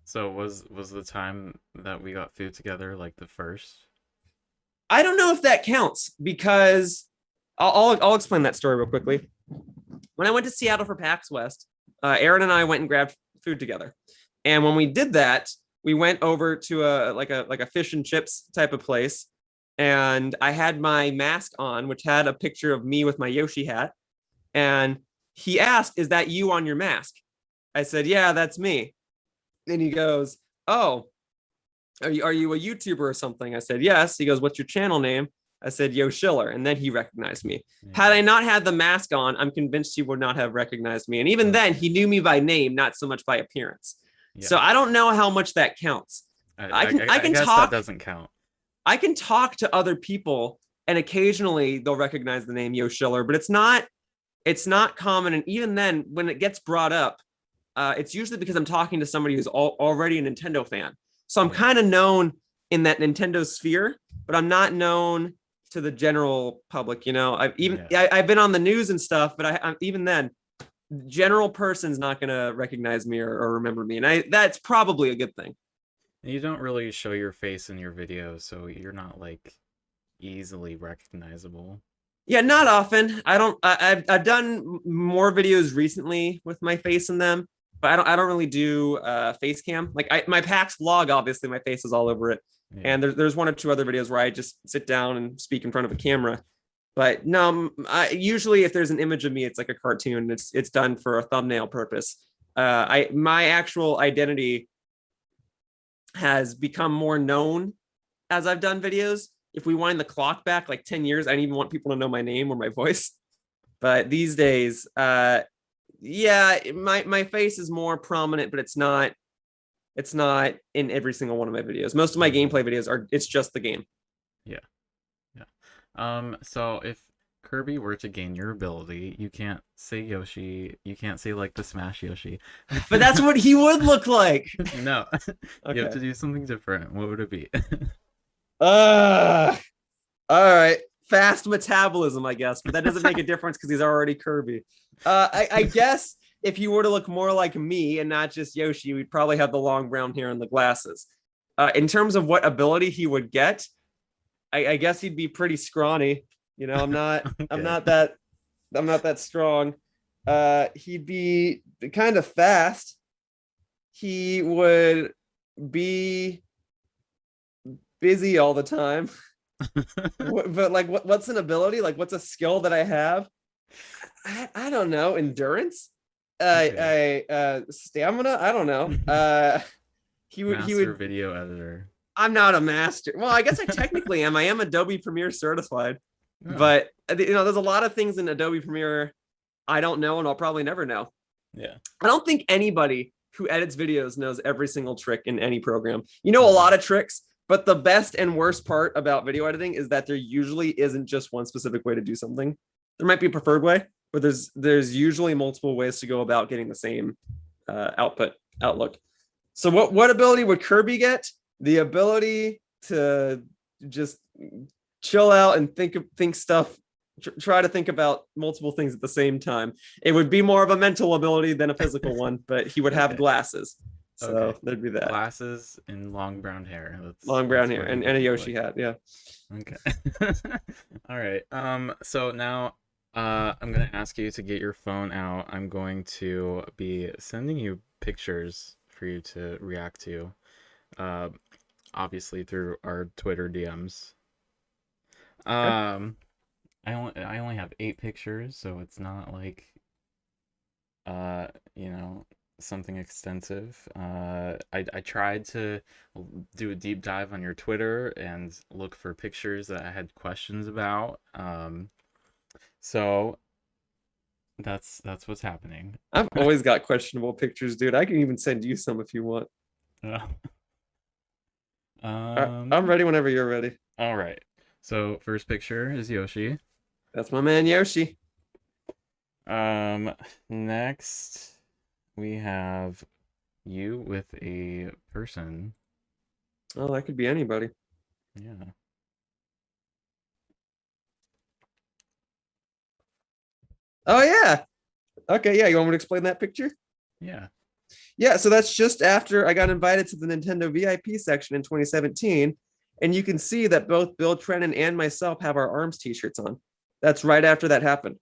So was the time that we got food together like the first? I don't know if that counts because I'll explain that story real quickly. When I went to Seattle for PAX West, Aaron and I went and grabbed food together, and when we did that, we went over to a fish and chips type of place, and I had my mask on, which had a picture of me with my Yoshi hat, and he asked, "Is that you on your mask?" I said, "Yeah, that's me." And he goes, "Oh, are you a YouTuber or something?" I said, "Yes." He goes, "What's your channel name?" I said, Yoshiller. And then he recognized me. Yeah. Had I not had the mask on, I'm convinced he would not have recognized me. And even then, he knew me by name, not so much by appearance. Yeah. So I don't know how much that counts. I can guess talk. that doesn't count. I can talk to other people and occasionally they'll recognize the name Yoshiller, but it's not common. And even then, when it gets brought up, it's usually because I'm talking to somebody who's already a Nintendo fan. So I'm kind of known in that Nintendo sphere, but I'm not known to the general public. I've been on the news and stuff, but I'm even then, general person's not gonna recognize me or remember me, and that's probably a good thing. You don't really show your face in your videos, so you're not like easily recognizable. Yeah, not often. I don't. I've done more videos recently with my face in them, but I don't really do face cam. Like my PAX vlog, obviously my face is all over it, Yeah. and there's one or two other videos where I just sit down and speak in front of a camera. But no, usually if there's an image of me, it's like a cartoon. It's done for a thumbnail purpose. My actual identity has become more known as I've done videos. If we wind the clock back like 10 years, I didn't even want people to know my name or my voice. But these days, yeah, my face is more prominent, but it's not in every single one of my videos. Most of my gameplay videos it's just the game. Yeah. Yeah. So if Kirby were to gain your ability, you can't say Yoshi, you can't say like the Smash Yoshi. But that's what he would look like. No. Okay. You have to do something different. What would it be? All right. Fast metabolism, I guess, but that doesn't make a difference because he's already Kirby. I guess if he were to look more like me and not just Yoshi, we'd probably have the long brown hair and the glasses. In terms of what ability he would get, I guess he'd be pretty scrawny. I'm not Okay. I'm not that strong. He'd be kind of fast. He would be busy all the time. But like what's an ability? Like what's a skill that I have? I don't know. Endurance? Stamina? I don't know. He would video editor. I'm not a master. Well, I guess I technically am. I am Adobe Premiere certified. Oh. But there's a lot of things in Adobe Premiere I don't know and I'll probably never know. Yeah. I don't think anybody who edits videos knows every single trick in any program. A lot of tricks, but the best and worst part about video editing is that there usually isn't just one specific way to do something. There might be a preferred way, but there's usually multiple ways to go about getting the same outlook. So what ability would Kirby get? The ability to just chill out and think stuff, try to think about multiple things at the same time. It would be more of a mental ability than a physical one, but he would have glasses. So there'd be that. Glasses and long brown hair. Long brown hair and a Yoshi hat. Yeah. Okay. All right. So now I'm going to ask you to get your phone out. I'm going to be sending you pictures for you to react to. Obviously through our Twitter DMs. I only have 8 pictures, so it's not like something extensive. I tried to do a deep dive on your Twitter and look for pictures that I had questions about. So that's what's happening. I've always got questionable pictures, dude. I can even send you some if you want. I'm ready whenever you're ready. All right. So first picture is Yoshi. That's my man Yoshi. Next we have you with a person. Oh, that could be anybody. Yeah. Oh yeah. Okay, yeah. You want me to explain that picture? Yeah. Yeah, so that's just after I got invited to the Nintendo VIP section in 2017. And you can see that both Bill Trennan and myself have our ARMS t-shirts on. That's right after that happened.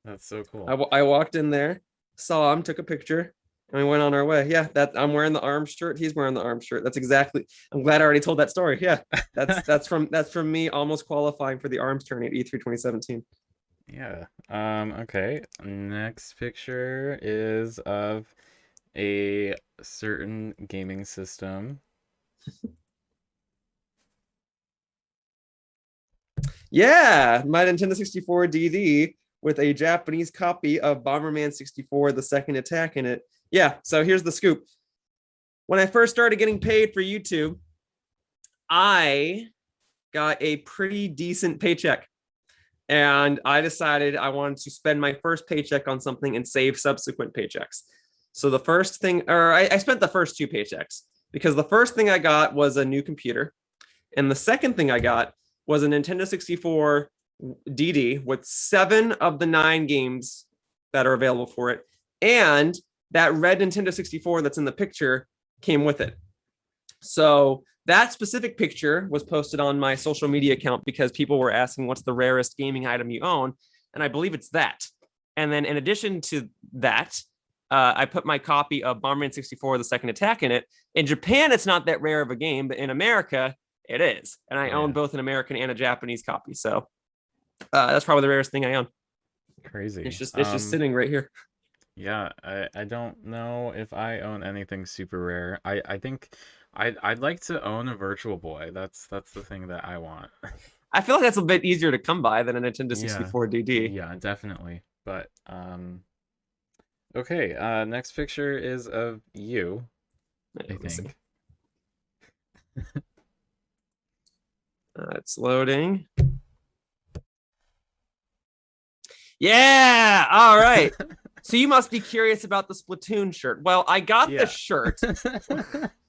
That's so cool. I walked in there, saw him, took a picture, and we went on our way. Yeah, I'm wearing the ARMS shirt. He's wearing the ARMS shirt. That's exactly. I'm glad I already told that story. Yeah, that's from me almost qualifying for the ARMS tourney at E3 2017. Yeah. Okay. Next picture is of a certain gaming system. Yeah, my Nintendo 64 DD with a Japanese copy of Bomberman 64, The Second Attack in it. Yeah, so here's the scoop. When I first started getting paid for YouTube, I got a pretty decent paycheck. And I decided I wanted to spend my first paycheck on something and save subsequent paychecks. So the first thing, or I spent the first two paychecks because the first thing I got was a new computer. And the second thing I got was a Nintendo 64 DD with 7 of the 9 games that are available for it. And that red Nintendo 64 that's in the picture came with it. So that specific picture was posted on my social media account because people were asking what's the rarest gaming item you own, and I believe it's that. And then in addition to that, I put my copy of Bomberman 64: The Second Attack in it. In Japan, it's not that rare of a game, but in America, it is. And I own both an American and a Japanese copy. So that's probably the rarest thing I own. Crazy. It's just sitting right here. Yeah, I don't know if I own anything super rare. I think I'd like to own a Virtual Boy. That's the thing that I want. I feel like that's a bit easier to come by than a Nintendo 64 DD. Yeah, definitely. But okay, next picture is of you, I think. It's loading. Yeah, all right. So you must be curious about the Splatoon shirt. Well, I got the shirt.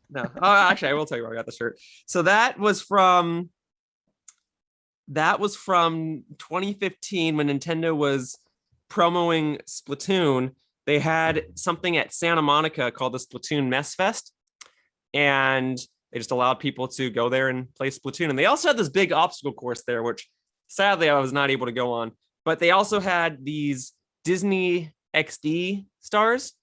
No, actually, I will tell you where I got the shirt. So that was from 2015 when Nintendo was promoting Splatoon. They had something at Santa Monica called the Splatoon Mess Fest, and they just allowed people to go there and play Splatoon. And they also had this big obstacle course there, which sadly I was not able to go on. But they also had these Disney XD stars,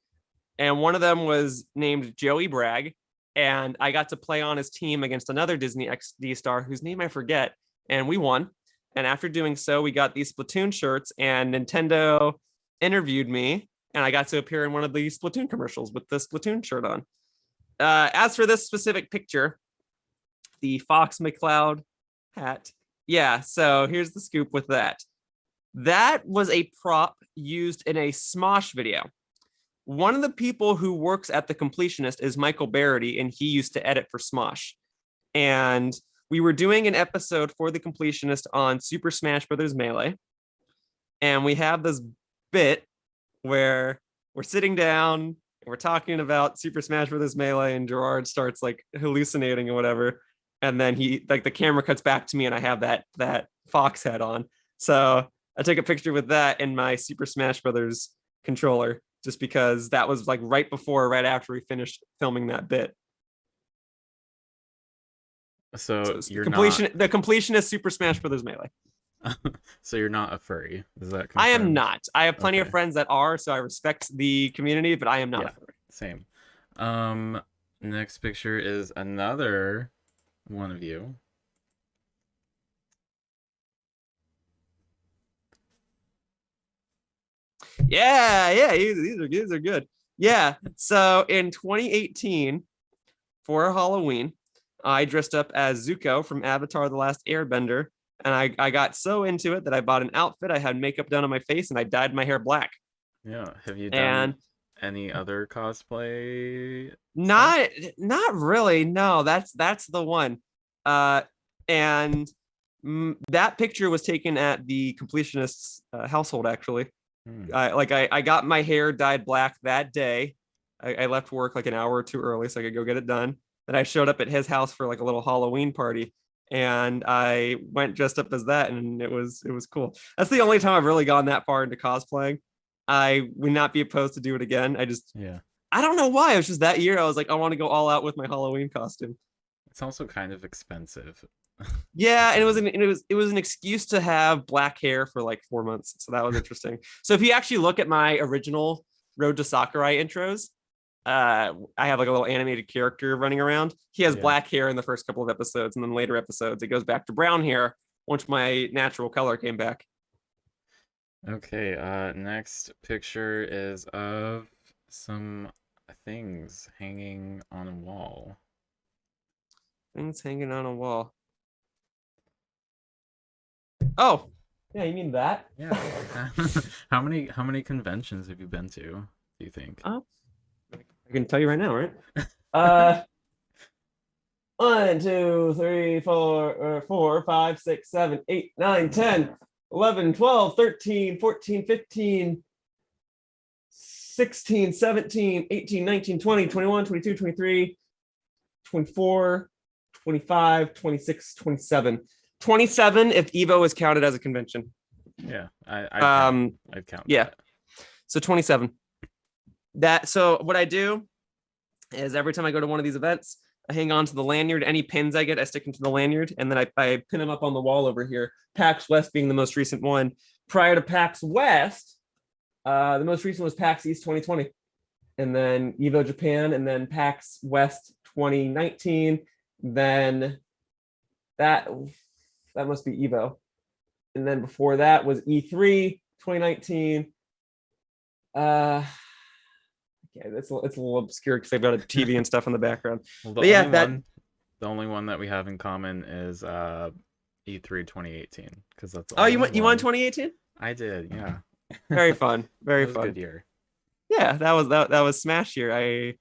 and one of them was named Joey Bragg, and I got to play on his team against another Disney XD star whose name I forget, and we won. And after doing so, we got these Splatoon shirts, and Nintendo interviewed me, and I got to appear in one of the Splatoon commercials with the Splatoon shirt on. As for this specific picture, the Fox McCloud hat, yeah, so here's the scoop with that. That was a prop used in a Smosh video. One of the people who works at The Completionist is Michael Barrity, and he used to edit for Smosh. And we were doing an episode for The Completionist on Super Smash Bros. Melee. And we have this bit where we're sitting down and we're talking about Super Smash Bros. Melee, and Gerard starts like hallucinating or whatever. And then the camera cuts back to me, and I have that fox head on. So I took a picture with that in my Super Smash Brothers controller, just because that was like right after we finished filming that bit. So you're the completionist Super Smash Brothers Melee. So you're not a furry, is that confirmed? I am not. I have plenty of friends that are, so I respect the community, but I am not a furry. Same. Next picture is another one of you. Yeah, these are good. Yeah, so in 2018, for Halloween, I dressed up as Zuko from Avatar: The Last Airbender, and I got so into it that I bought an outfit. I had makeup done on my face, and I dyed my hair black. Yeah, have you done any other cosplay? Not really. No, that's the one. And that picture was taken at the Completionist's household, actually. I got my hair dyed black that day. I left work like an hour or two early so I could go get it done. Then I showed up at his house for like a little Halloween party, and I went dressed up as that, and it was cool. That's the only time I've really gone that far into cosplaying. I would not be opposed to do it again. I don't know why. It was just that year I was like, I want to go all out with my Halloween costume. It's also kind of expensive. Yeah, and it was an excuse to have black hair for like 4 months, so that was interesting. So if you actually look at my original Road to Sakurai intros, I have like a little animated character running around. He has black hair in the first couple of episodes, and then later episodes it goes back to brown hair once my natural color came back. Okay, next picture is of some things hanging on a wall. Things hanging on a wall. Oh, yeah, you mean that? Yeah. How many conventions have you been to, do you think? I can tell you right now, right? 1, 2, 3, 4, 4, 5, 6, 7, 8, 9, 10, 11, 12, 13, 14, 15, 16, 17, 18, 19, 20, 21, 22, 23, 24, 25, 26, 27. 27 if Evo is counted as a convention. Yeah, I'd count yeah. that. So 27. So what I do is every time I go to one of these events, I hang on to the lanyard. Any pins I get, I stick them to the lanyard, and then I pin them up on the wall over here. PAX West being the most recent one. Prior to PAX West, the most recent was PAX East 2020, and then Evo Japan, and then PAX West 2019. Then that must be Evo, and then before that was E3 2019. Yeah, it's a little obscure because I've got a TV and stuff in the background. Well, the only one that we have in common is E3 2018 because that's you won 2018? I did, yeah. Very fun, very fun. Good year. Yeah, that was Smash year.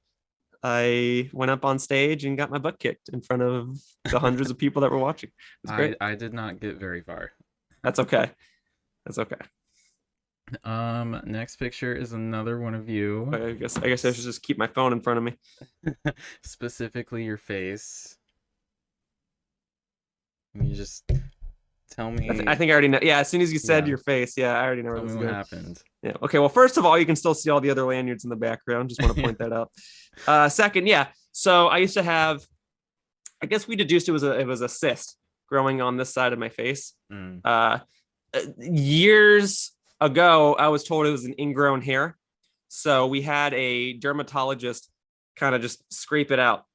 I went up on stage and got my butt kicked in front of the hundreds of people that were watching. It was great. I did not get very far. That's okay. That's okay. Next picture is another one of you. I guess I should just keep my phone in front of me. Specifically your face. You just tell me. I think I already know. Yeah, as soon as you said your face, yeah, I already know what happened. Yeah. Okay. Well, first of all, you can still see all the other lanyards in the background. Just want to point that out. Second, yeah. So I used to have. I guess we deduced it was a cyst growing on this side of my face. Years ago, I was told it was an ingrown hair. So we had a dermatologist kind of just scrape it out.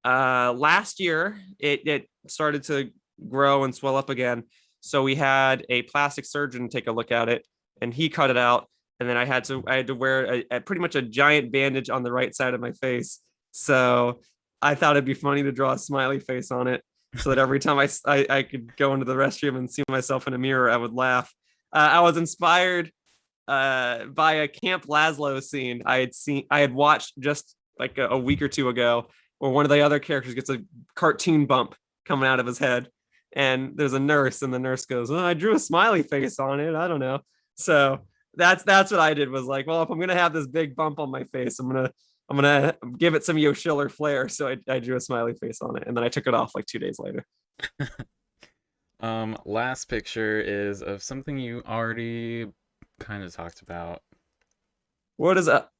Last year, it started to grow and swell up again. So we had a plastic surgeon take a look at it, and he cut it out. And then I had to wear a pretty much a giant bandage on the right side of my face. So I thought it'd be funny to draw a smiley face on it, so that every time I could go into the restroom and see myself in a mirror, I would laugh. I was inspired by a Camp Lazlo scene I had watched just like a week or two ago, where one of the other characters gets a cartoon bump coming out of his head, and there's a nurse, and the nurse goes, "Oh, I drew a smiley face on it. I don't know." So that's what I did, was like, well, if I'm gonna have this big bump on my face, I'm gonna give it some Yoshiller flair. So I drew a smiley face on it, and then I took it off like 2 days later. Last picture is of something you already kind of talked about. What is up?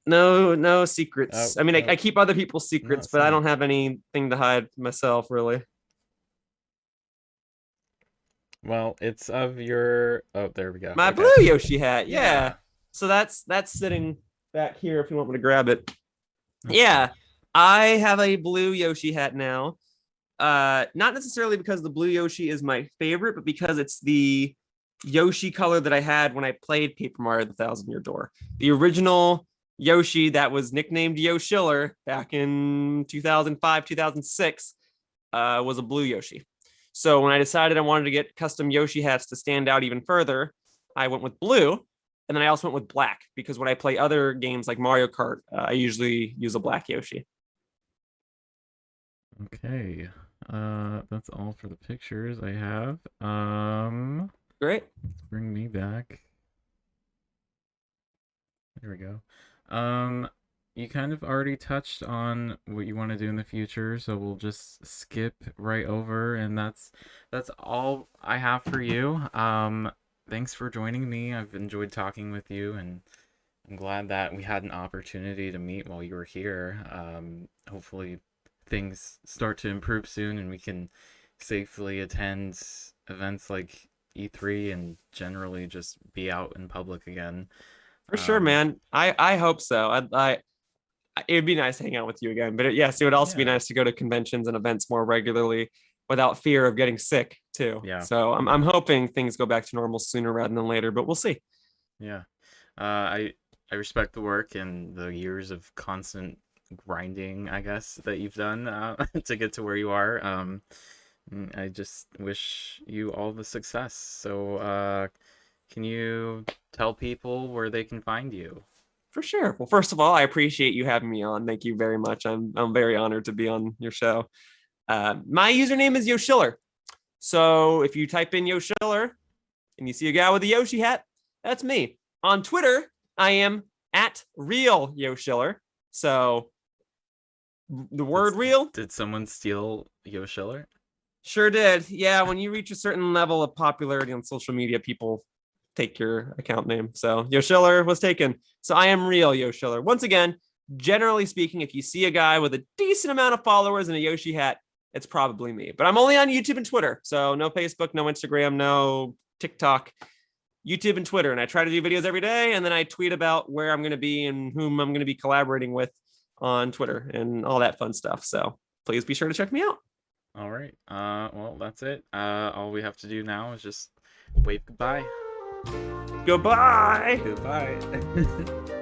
No secrets. I mean, I keep other people's secrets, but I don't have anything to hide myself, really. Well, it's of your. Oh, there we go. My blue Yoshi hat. Yeah. So that's sitting back here if you want me to grab it. Yeah, I have a blue Yoshi hat now. Not necessarily because the blue Yoshi is my favorite, but because it's the Yoshi color that I had when I played Paper Mario: The Thousand-Year Door. The original Yoshi that was nicknamed Yoshiller back in 2005, 2006 was a blue Yoshi. So when I decided I wanted to get custom Yoshi hats to stand out even further, I went with blue. And then I also went with black, because when I play other games like Mario Kart, I usually use a black Yoshi. Okay. That's all for the pictures I have. Great. Let's bring me back. There we go. You kind of already touched on what you want to do in the future, so we'll just skip right over, and that's all I have for you. Thanks for joining me. I've enjoyed talking with you, and I'm glad that we had an opportunity to meet while you were here. Hopefully things start to improve soon, and we can safely attend events like E3 and generally just be out in public again. For sure, man. I hope so. It'd be nice to hang out with you again, but yes, it would also be nice to go to conventions and events more regularly without fear of getting sick too. Yeah. So I'm hoping things go back to normal sooner rather than later, but we'll see. Yeah. I respect the work and the years of constant grinding, I guess, that you've done to get to where you are. I just wish you all the success. So can you tell people where they can find you? For sure. Well, first of all, I appreciate you having me on. Thank you very much. I'm very honored to be on your show. My username is Yoshiller. So if you type in Yoshiller and you see a guy with a Yoshi hat, that's me. On Twitter, I am at real Yoshiller. So the word real. Did someone steal Yoshiller? Sure did. Yeah, when you reach a certain level of popularity on social media, people take your account name. So Yoshiller was taken. So I am real Yoshiller. Once again, generally speaking, if you see a guy with a decent amount of followers and a Yoshi hat, it's probably me. But I'm only on YouTube and Twitter. So no Facebook, no Instagram, no TikTok. YouTube and Twitter. And I try to do videos every day. And then I tweet about where I'm going to be and whom I'm going to be collaborating with on Twitter and all that fun stuff. So please be sure to check me out. All right. Well, that's it. All we have to do now is just wave goodbye. Goodbye. Goodbye.